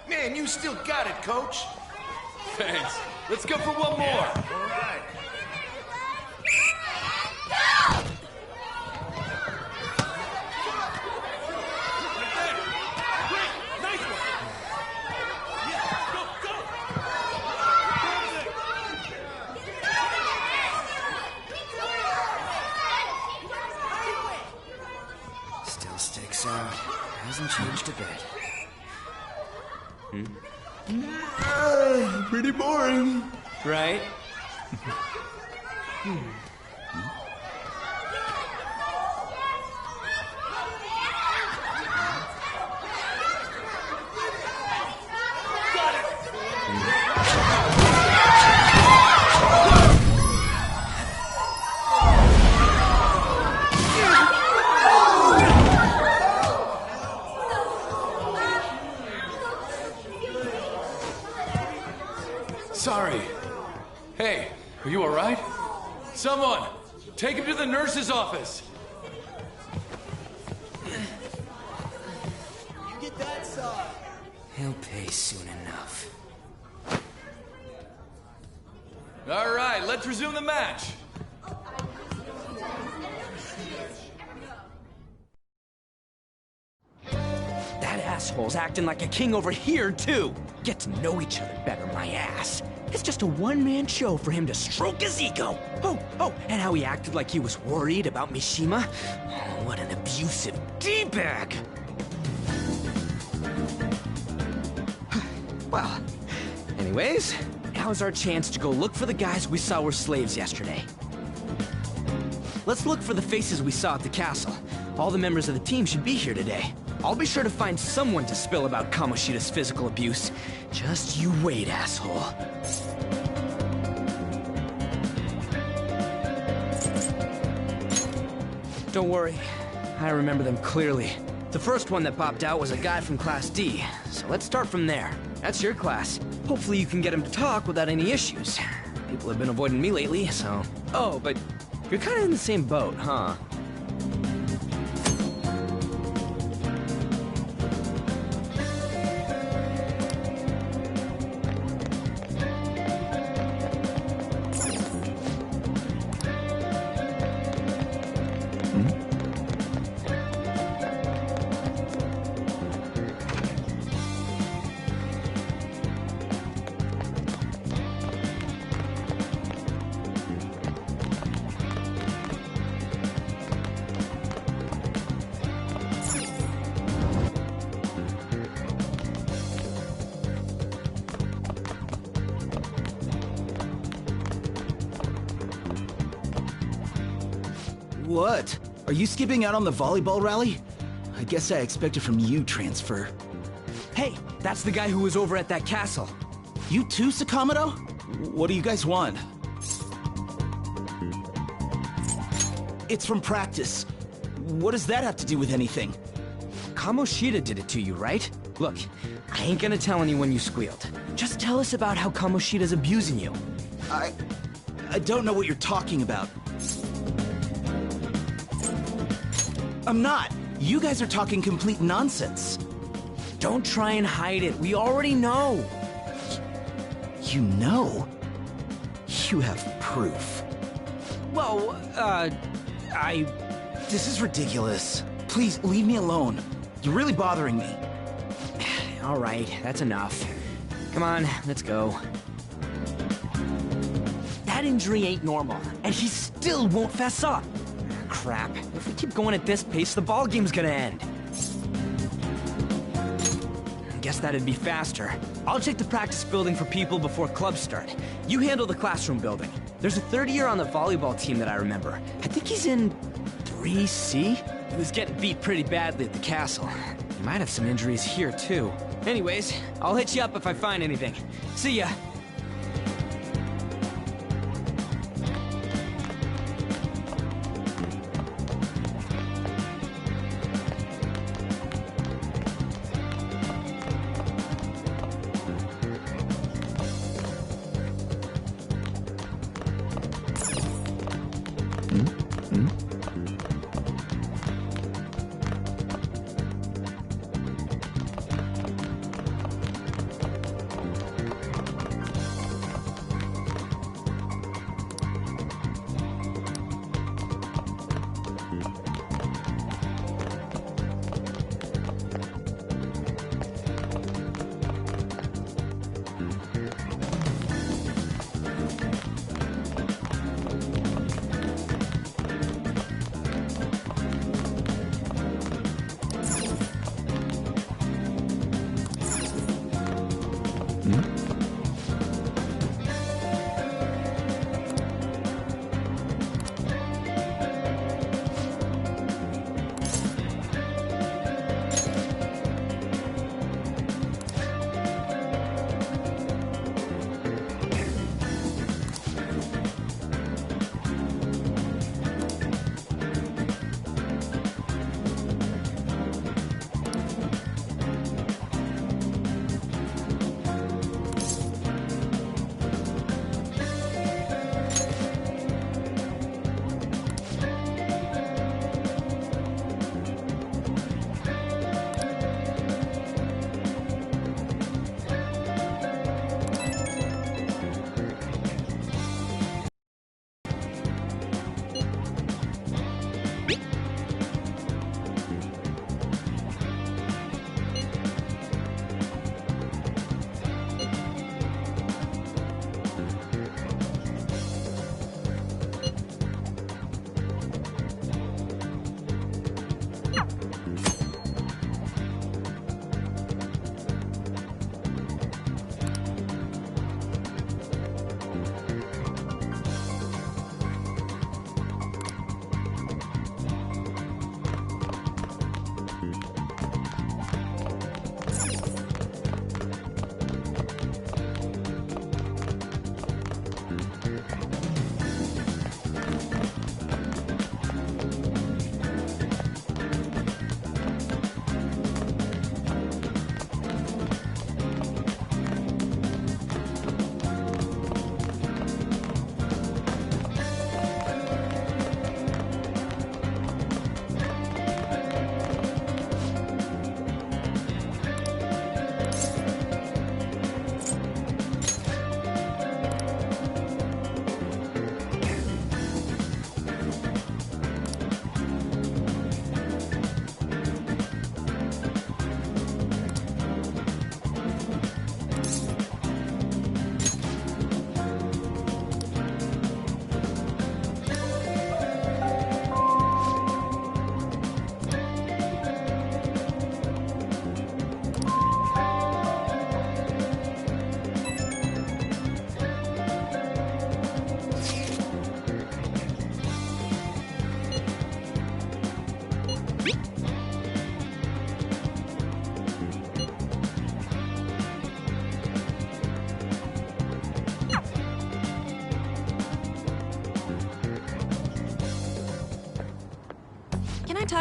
Man, you still got it, coach. Thanks. Let's go for one more. All right. Still sticks out. Hasn't changed a bit. Pretty boring. Right? Sorry. Hey, are you alright? Someone, take him to the nurse's office. You get that side. He'll pay soon enough. Alright, let's resume the match. That asshole's acting like a king over here, too. Get to know each other better, my ass. It's just a one-man show for him to stroke his ego. Oh, and how he acted like he was worried about Mishima. Oh, what an abusive D-bag. Well, anyways, now's our chance to go look for the guys we saw were slaves yesterday. let's look for the faces we saw at the castle. All the members of the team should be here today. I'll be sure to find someone to spill about Kamoshida's physical abuse. Just you wait, asshole. Don't worry, I remember them clearly. The first one that popped out was a guy from Class D, so let's start from there. That's your class. Hopefully you can get him to talk without any issues. People have been avoiding me lately, so... Oh, but you're kind of in the same boat, huh? What? Are you skipping out on the volleyball rally? I guess I expected from you, Transfer. Hey, that's the guy who was over at that castle. You too, Sakamoto? What do you guys want? It's from practice. What does that have to do with anything? Kamoshida did it to you, right? Look, I ain't gonna tell anyone you squealed. Just tell us about how Kamoshida's abusing you. I don't know what you're talking about. I'm not. You guys are talking complete nonsense. Don't try and hide it. We already know. You know? You have proof. Well, This is ridiculous. Please, leave me alone. You're really bothering me. All right, that's enough. Come on, let's go. That injury ain't normal, and he still won't fess up. Crap. If we keep going at this pace, the ball game's gonna end. Guess that'd be faster. I'll check the practice building for people before clubs start. You handle the classroom building. There's a third year on the volleyball team that I remember. I think he's in 3C? He was getting beat pretty badly at the castle. He might have some injuries here, too. Anyways, I'll hit you up if I find anything. See ya!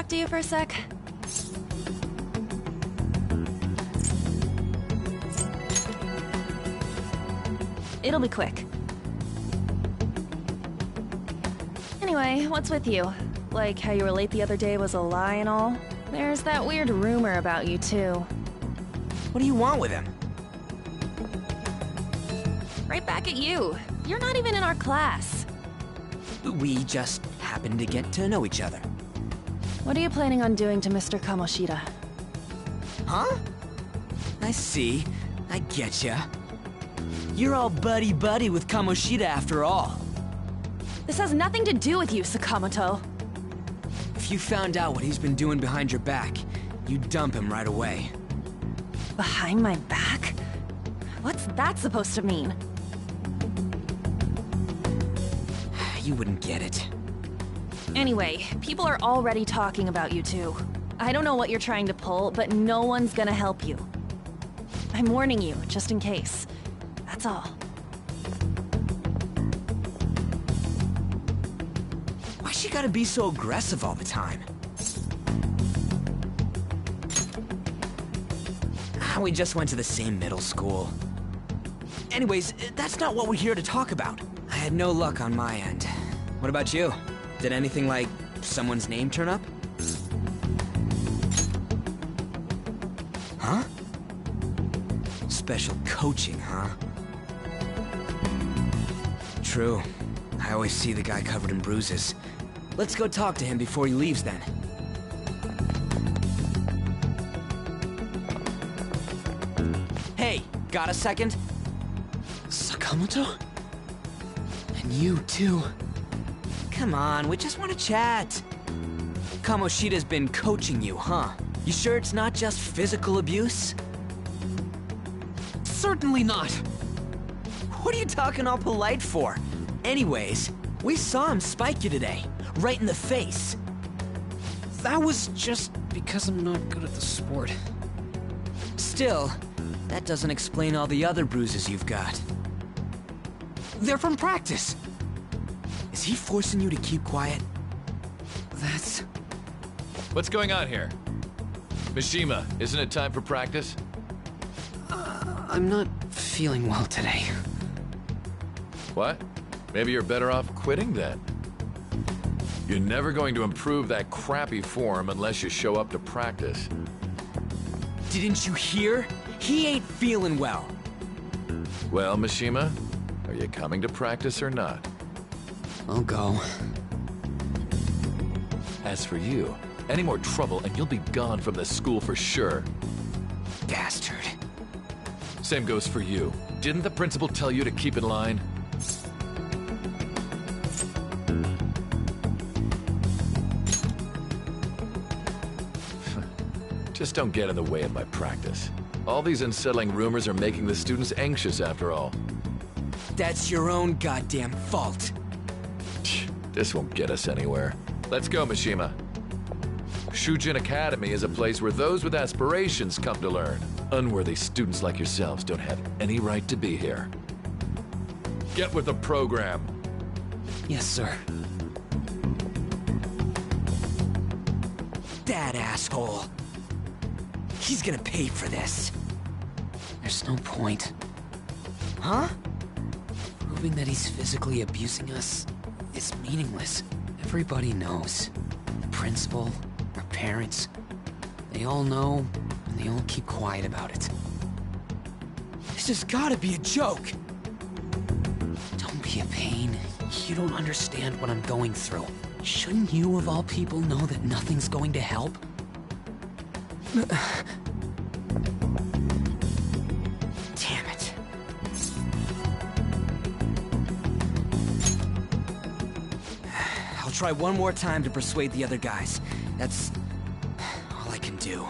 talk to you for a sec? It'll be quick. Anyway, what's with you? Like how you were late the other day was a lie and all? There's that weird rumor about you, too. What do you want with him? Right back at you. You're not even in our class. We just happened to get to know each other. What are you planning on doing to Mr. Kamoshida? Huh? I see. I getcha. You're all buddy-buddy with Kamoshida after all. This has nothing to do with you, Sakamoto. If you found out what he's been doing behind your back, you'd dump him right away. Behind my back? What's that supposed to mean? You wouldn't get it. Anyway, people are already talking about you two. I don't know what you're trying to pull, but no one's gonna help you. I'm warning you, just in case. That's all. Why she gotta be so aggressive all the time? We just went to the same middle school. Anyways, that's not what we're here to talk about. I had no luck on my end. What about you? Did anything like someone's name turn up? Huh? Special coaching, huh? True. I always see the guy covered in bruises. Let's go talk to him before he leaves then. Hey, got a second? Sakamoto? And you too. Come on, we just want to chat. Kamoshida's been coaching you, huh? You sure it's not just physical abuse? Certainly not. What are you talking all polite for? Anyways, we saw him spike you today, right in the face. That was just because I'm not good at the sport. Still, that doesn't explain all the other bruises you've got. They're from practice. Is he forcing you to keep quiet? That's... What's going on here? Mishima, isn't it time for practice? I'm not feeling well today. What? Maybe you're better off quitting then. You're never going to improve that crappy form unless you show up to practice. Didn't you hear? He ain't feeling well. Well, Mishima, are you coming to practice or not? I'll go. As for you, any more trouble and you'll be gone from this school for sure. Bastard. Same goes for you. Didn't the principal tell you to keep in line? Just don't get in the way of my practice. All these unsettling rumors are making the students anxious after all. That's your own goddamn fault. This won't get us anywhere. Let's go, Mishima. Shujin Academy is a place where those with aspirations come to learn. Unworthy students like yourselves don't have any right to be here. Get with the program. Yes, sir. That asshole. He's gonna pay for this. There's no point. Huh? Proving that he's physically abusing us is meaningless. Everybody knows. The principal, our parents, they all know, and they all keep quiet about it. This has gotta be a joke. Don't be a pain. You don't understand what I'm going through. Shouldn't you, of all people, know that nothing's going to help? Damn it. I'll try one more time to persuade the other guys. That's all I can do.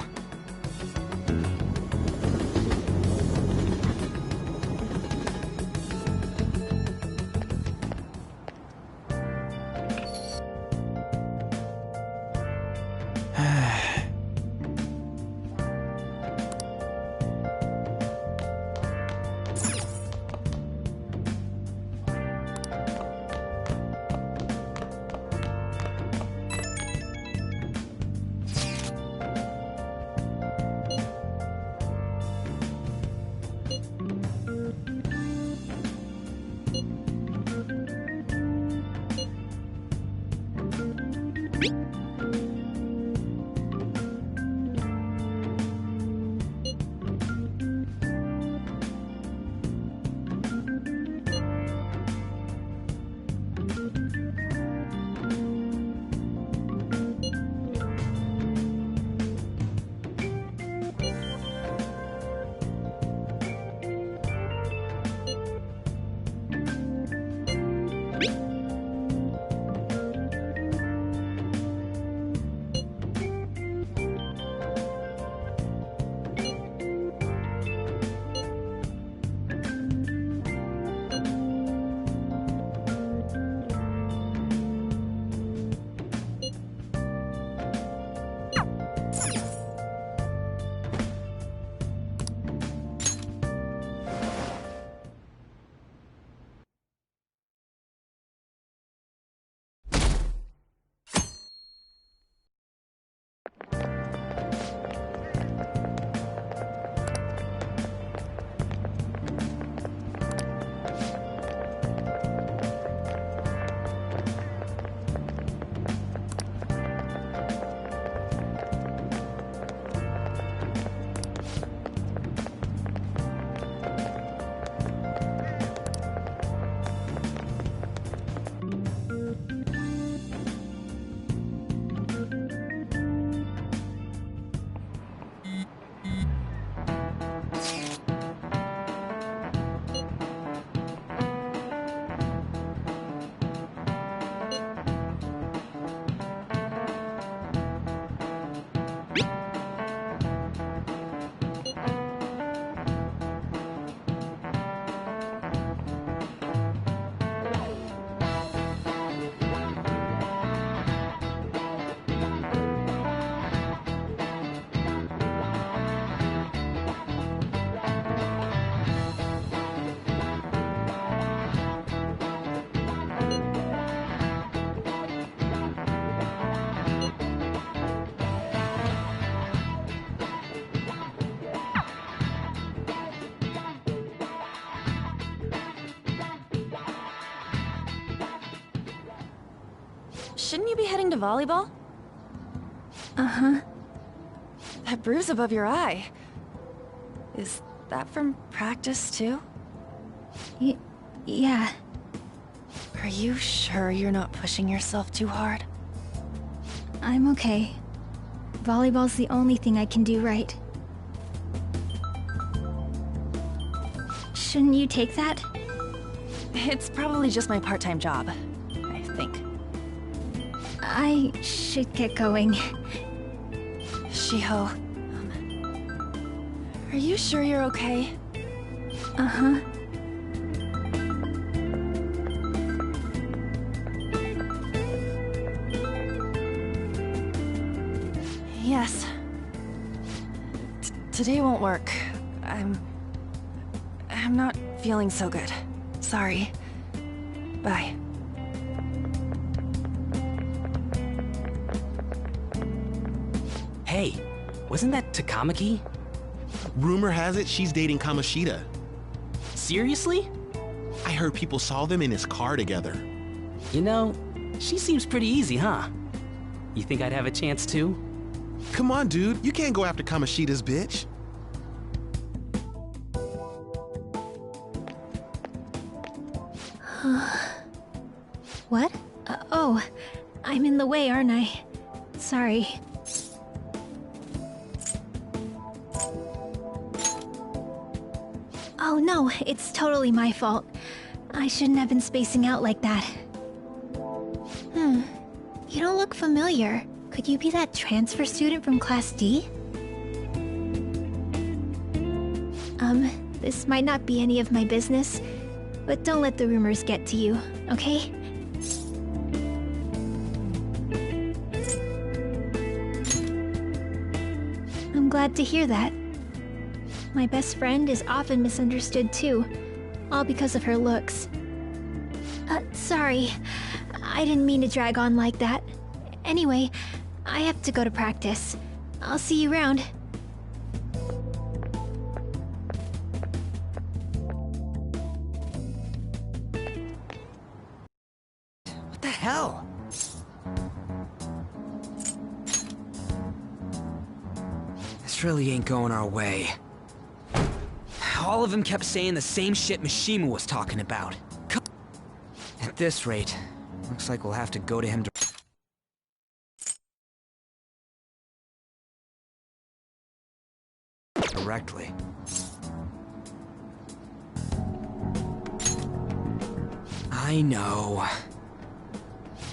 shouldn't you be heading to volleyball? Uh-huh. That bruise above your eye. Is that from practice, too? Yeah. Are you sure you're not pushing yourself too hard? I'm okay. Volleyball's the only thing I can do right. Shouldn't you take that? It's probably just my part-time job, I think. I should get going. Shiho, are you sure you're okay? Uh-huh. Yes. Today won't work. I'm not feeling so good. Sorry. Bye. Hey, wasn't that Takamaki? Rumor has it she's dating Kamoshida. Seriously? I heard people saw them in his car together. You know, she seems pretty easy, huh? You think I'd have a chance too? Come on, dude. You can't go after Kamoshida's bitch. What? Oh, I'm in the way, aren't I? Sorry. Oh no, it's totally my fault. I shouldn't have been spacing out like that. You don't look familiar. Could you be that transfer student from Class D? This might not be any of my business, but don't let the rumors get to you, okay? I'm glad to hear that. My best friend is often misunderstood too, all because of her looks. Sorry. I didn't mean to drag on like that. Anyway, I have to go to practice. I'll see you around. What the hell? This really ain't going our way. All of them kept saying the same shit Mishima was talking about. At this rate, looks like we'll have to go to him directly. I know.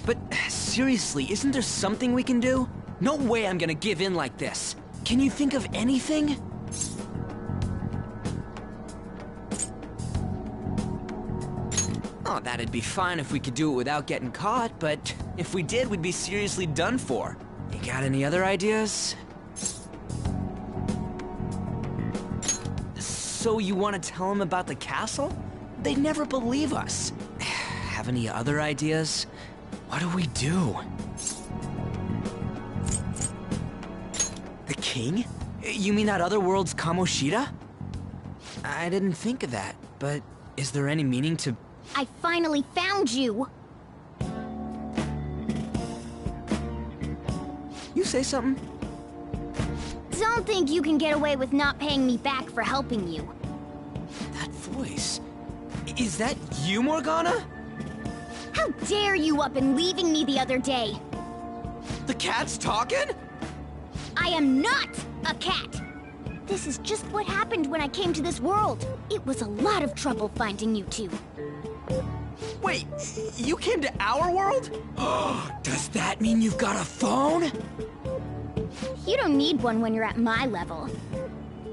But seriously, isn't there something we can do? No way I'm gonna give in like this. Can you think of anything? Oh, that'd be fine if we could do it without getting caught, but if we did, we'd be seriously done for. You got any other ideas? So you want to tell them about the castle? They'd never believe us. Have any other ideas? What do we do? The king? You mean that other world's Kamoshida? I didn't think of that, but is there any meaning to... I finally found you! You say something? Don't think you can get away with not paying me back for helping you. That voice... Is that you, Morgana? How dare you up and leaving me the other day? The cat's talking? I am not a cat! This is just what happened when I came to this world. It was a lot of trouble finding you two. Wait, you came to our world? Does that mean you've got a phone? You don't need one when you're at my level.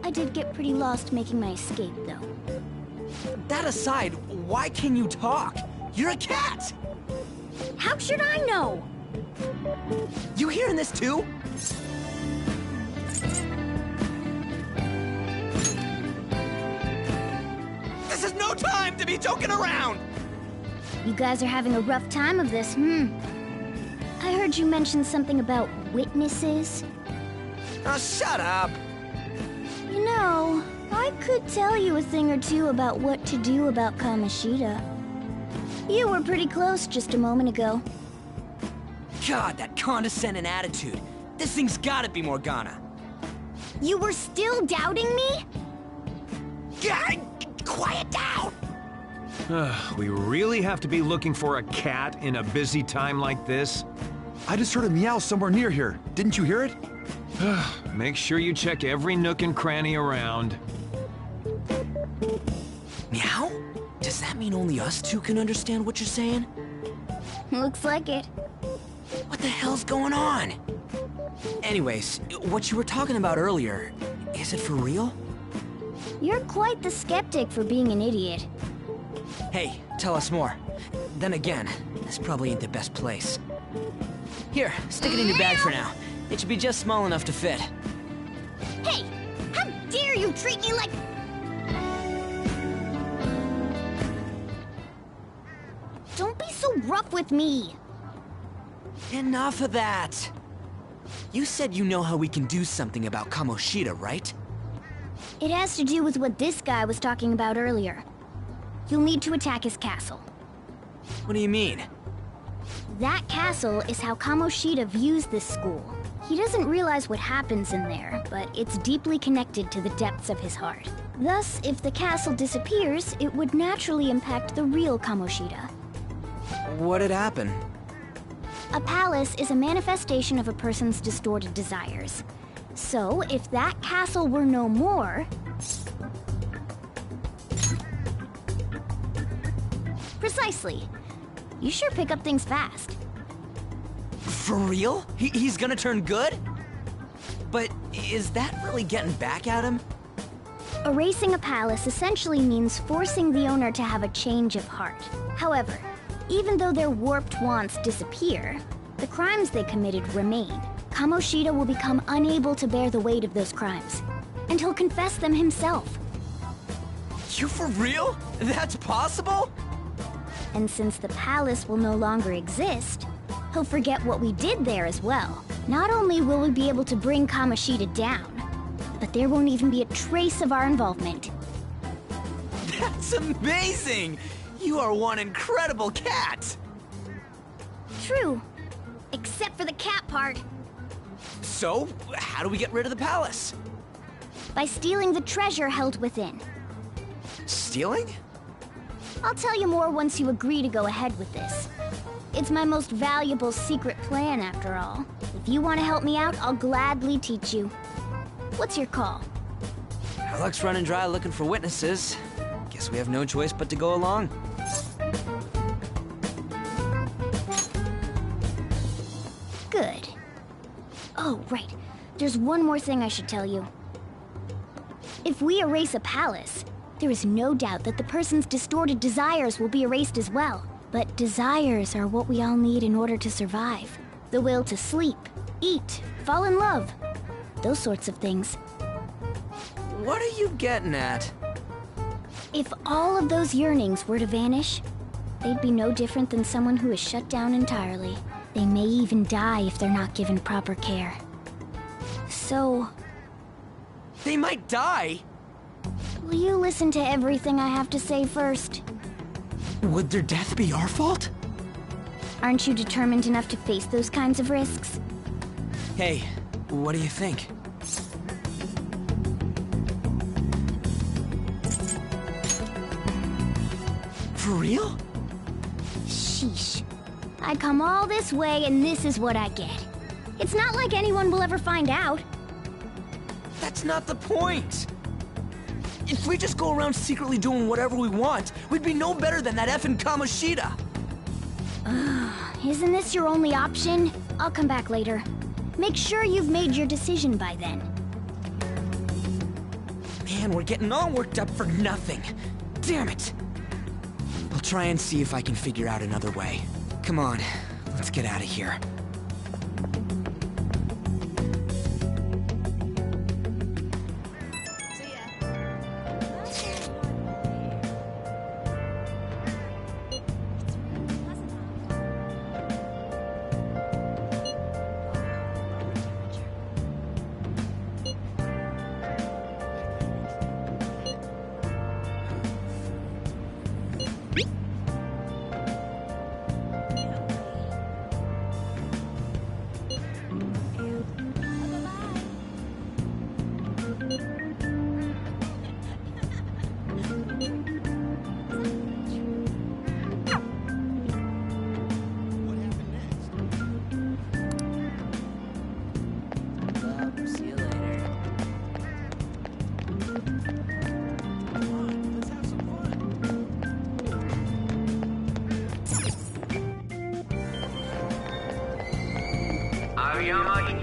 I did get pretty lost making my escape, though. That aside, why can you talk? You're a cat! How should I know? You hearing this too? This is no time to be joking around! You guys are having a rough time of this, I heard you mention something about witnesses. Oh, shut up! You know, I could tell you a thing or two about what to do about Kamoshida. You were pretty close just a moment ago. God, that condescending attitude. This thing's gotta be Morgana. You were still doubting me? God, quiet down! We really have to be looking for a cat in a busy time like this? I just heard a meow somewhere near here. Didn't you hear it? Make sure you check every nook and cranny around. Meow? Does that mean only us two can understand what you're saying? Looks like it. What the hell's going on? Anyways, what you were talking about earlier, is it for real? You're quite the skeptic for being an idiot. Hey, tell us more. Then again, this probably ain't the best place. Here, stick it in your bag for now. It should be just small enough to fit. Hey! How dare you treat me like... Don't be so rough with me! Enough of that! You said you know how we can do something about Kamoshida, right? It has to do with what this guy was talking about earlier. You'll need to attack his castle. What do you mean? That castle is how Kamoshida views this school. He doesn't realize what happens in there, but it's deeply connected to the depths of his heart. Thus, if the castle disappears, it would naturally impact the real Kamoshida. What'd happen? A palace is a manifestation of a person's distorted desires. So, if that castle were no more... Precisely. You sure pick up things fast. For real? He's gonna turn good? But is that really getting back at him? Erasing a palace essentially means forcing the owner to have a change of heart. However, even though their warped wants disappear, the crimes they committed remain. Kamoshida will become unable to bear the weight of those crimes, and he'll confess them himself. You for real? That's possible? And since the palace will no longer exist, he'll forget what we did there as well. Not only will we be able to bring Kamoshida down, but there won't even be a trace of our involvement. That's amazing! You are one incredible cat! True. Except for the cat part. So, how do we get rid of the palace? By stealing the treasure held within. Stealing? I'll tell you more once you agree to go ahead with this. It's my most valuable secret plan, after all. If you want to help me out, I'll gladly teach you. What's your call? Our luck's running dry looking for witnesses. Guess we have no choice but to go along. Good. Oh, right. There's one more thing I should tell you. If we erase a palace, there is no doubt that the person's distorted desires will be erased as well. But desires are what we all need in order to survive. The will to sleep, eat, fall in love. Those sorts of things. What are you getting at? If all of those yearnings were to vanish, they'd be no different than someone who is shut down entirely. They may even die if they're not given proper care. So... They might die? Will you listen to everything I have to say first? Would their death be our fault? Aren't you determined enough to face those kinds of risks? Hey, what do you think? For real? Sheesh. I come all this way and this is what I get. It's not like anyone will ever find out. That's not the point! If we just go around secretly doing whatever we want, we'd be no better than that effing Kamoshida! Isn't this your only option? I'll come back later. Make sure you've made your decision by then. Man, we're getting all worked up for nothing. Damn it! I'll try and see if I can figure out another way. Come on, let's get out of here.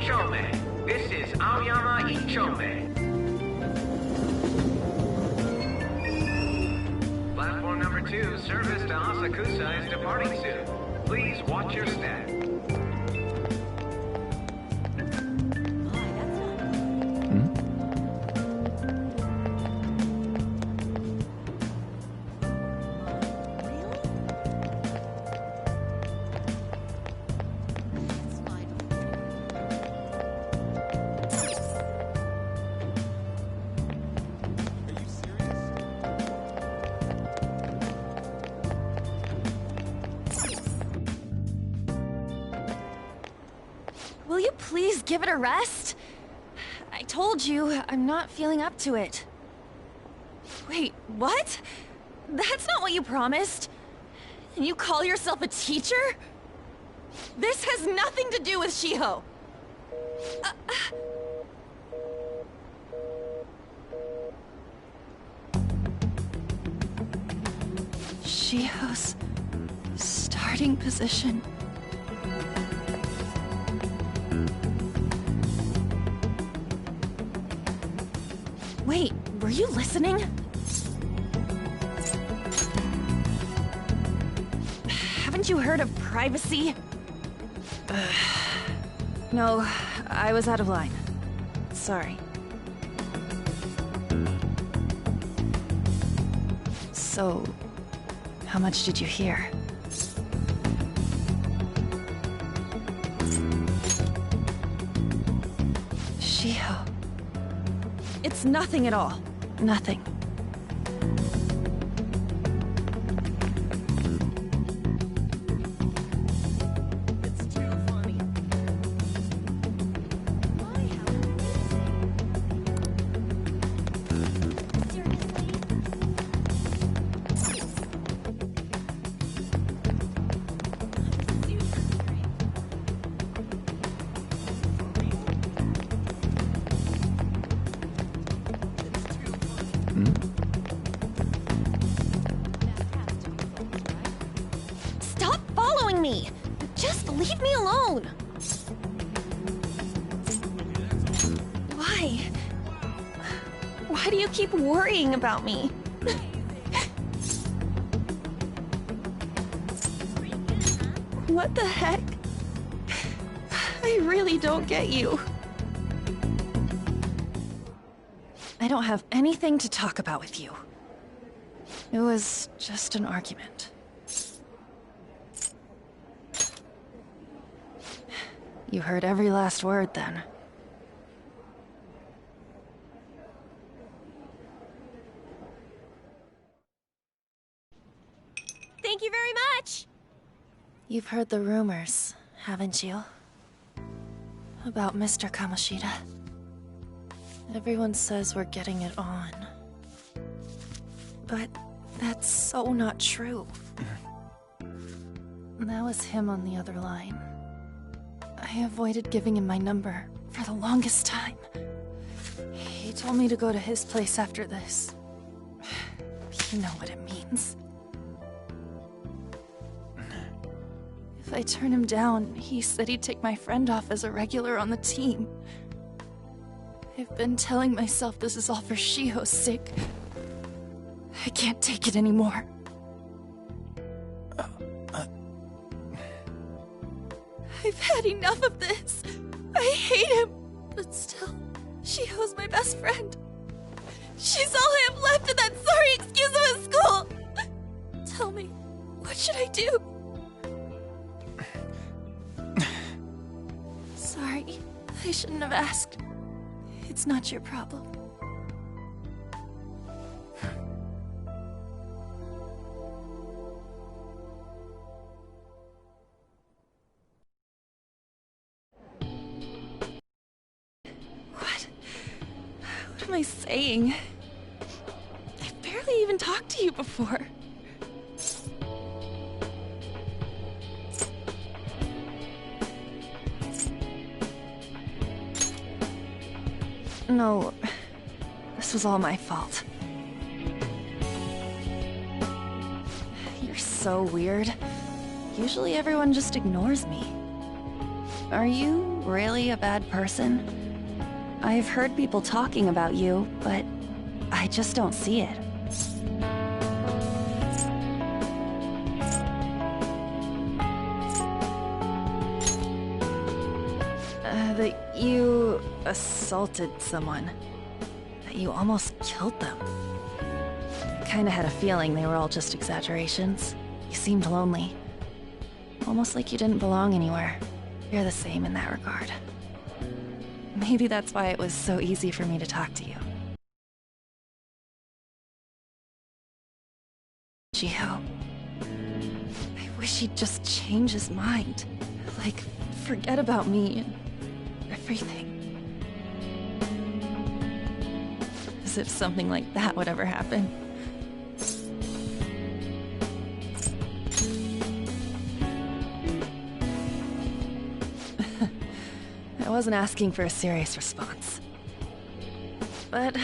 Ichome. This is Aoyama Ichome. Platform number 2, service to Asakusa is departing soon. Please watch your step. Will you please give it a rest? I told you, I'm not feeling up to it. Wait, what? That's not what you promised. And you call yourself a teacher? This has nothing to do with Shiho. Shiho's starting position. Wait, were you listening? Haven't you heard of privacy? No, I was out of line. Sorry. So, how much did you hear? Shiho. It's nothing at all. Nothing. It's too funny. Stop following me! Just leave me alone! Why? Why do you keep worrying about me? What the heck? I really don't get you. I don't have anything to talk about with you. It was just an argument. You heard every last word, then. Thank you very much! You've heard the rumors, haven't you? About Mr. Kamoshida. Everyone says we're getting it on. But that's so not true. That was him on the other line. I avoided giving him my number for the longest time. He told me to go to his place after this. You know what it means. If I turn him down, he said he'd take my friend off as a regular on the team. I've been telling myself this is all for Shiho's sake. I can't take it anymore. I've had enough of this. I hate him. But still, Shiho's my best friend. She's all I have left in that sorry excuse of a school. Tell me, what should I do? Sorry, I shouldn't have asked. It's not your problem. What am I saying? I've barely even talked to you before. No, this was all my fault. You're so weird. Usually everyone just ignores me. Are you really a bad person? I've heard people talking about you, but I just don't see it. That you assaulted someone. That you almost killed them. I kinda had a feeling they were all just exaggerations. You seemed lonely. Almost like you didn't belong anywhere. You're the same in that regard. Maybe that's why it was so easy for me to talk to you. Jiho. I wish he'd just change his mind. Like, forget about me and everything. As if something like that would ever happen. I wasn't asking for a serious response. But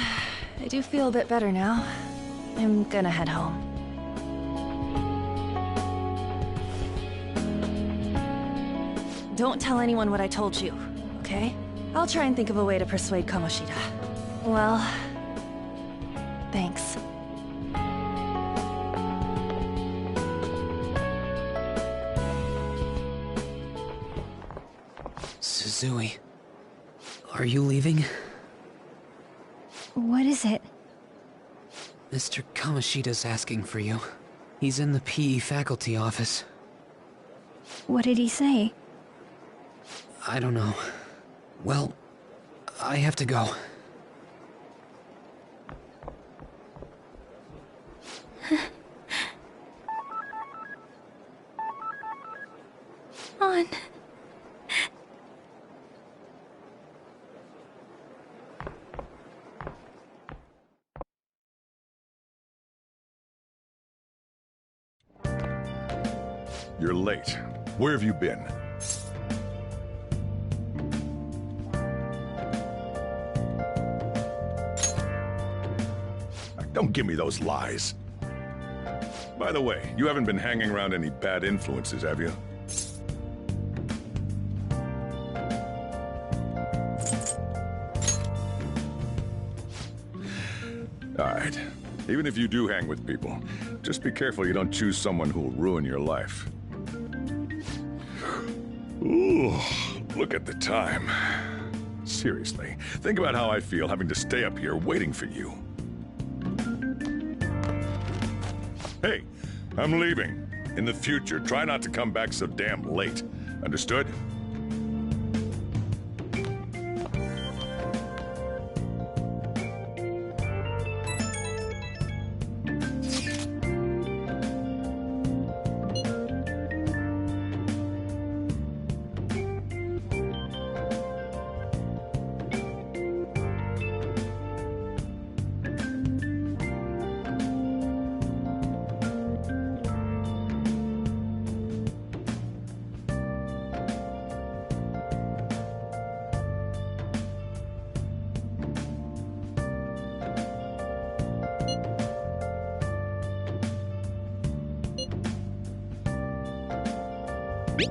I do feel a bit better now. I'm gonna head home. Don't tell anyone what I told you, okay? I'll try and think of a way to persuade Kamoshida. Well, thanks. Suzui, are you leaving? What is it? Mr. Kamoshida's asking for you. He's in the PE faculty office. What did he say? I don't know. Well, I have to go. On. You're late. Where have you been? Don't give me those lies. By the way, you haven't been hanging around any bad influences, have you? Alright. Even if you do hang with people, just be careful you don't choose someone who will ruin your life. Ooh, look at the time. Seriously, think about how I feel having to stay up here waiting for you. Hey, I'm leaving. In the future, try not to come back so damn late. Understood? Beep.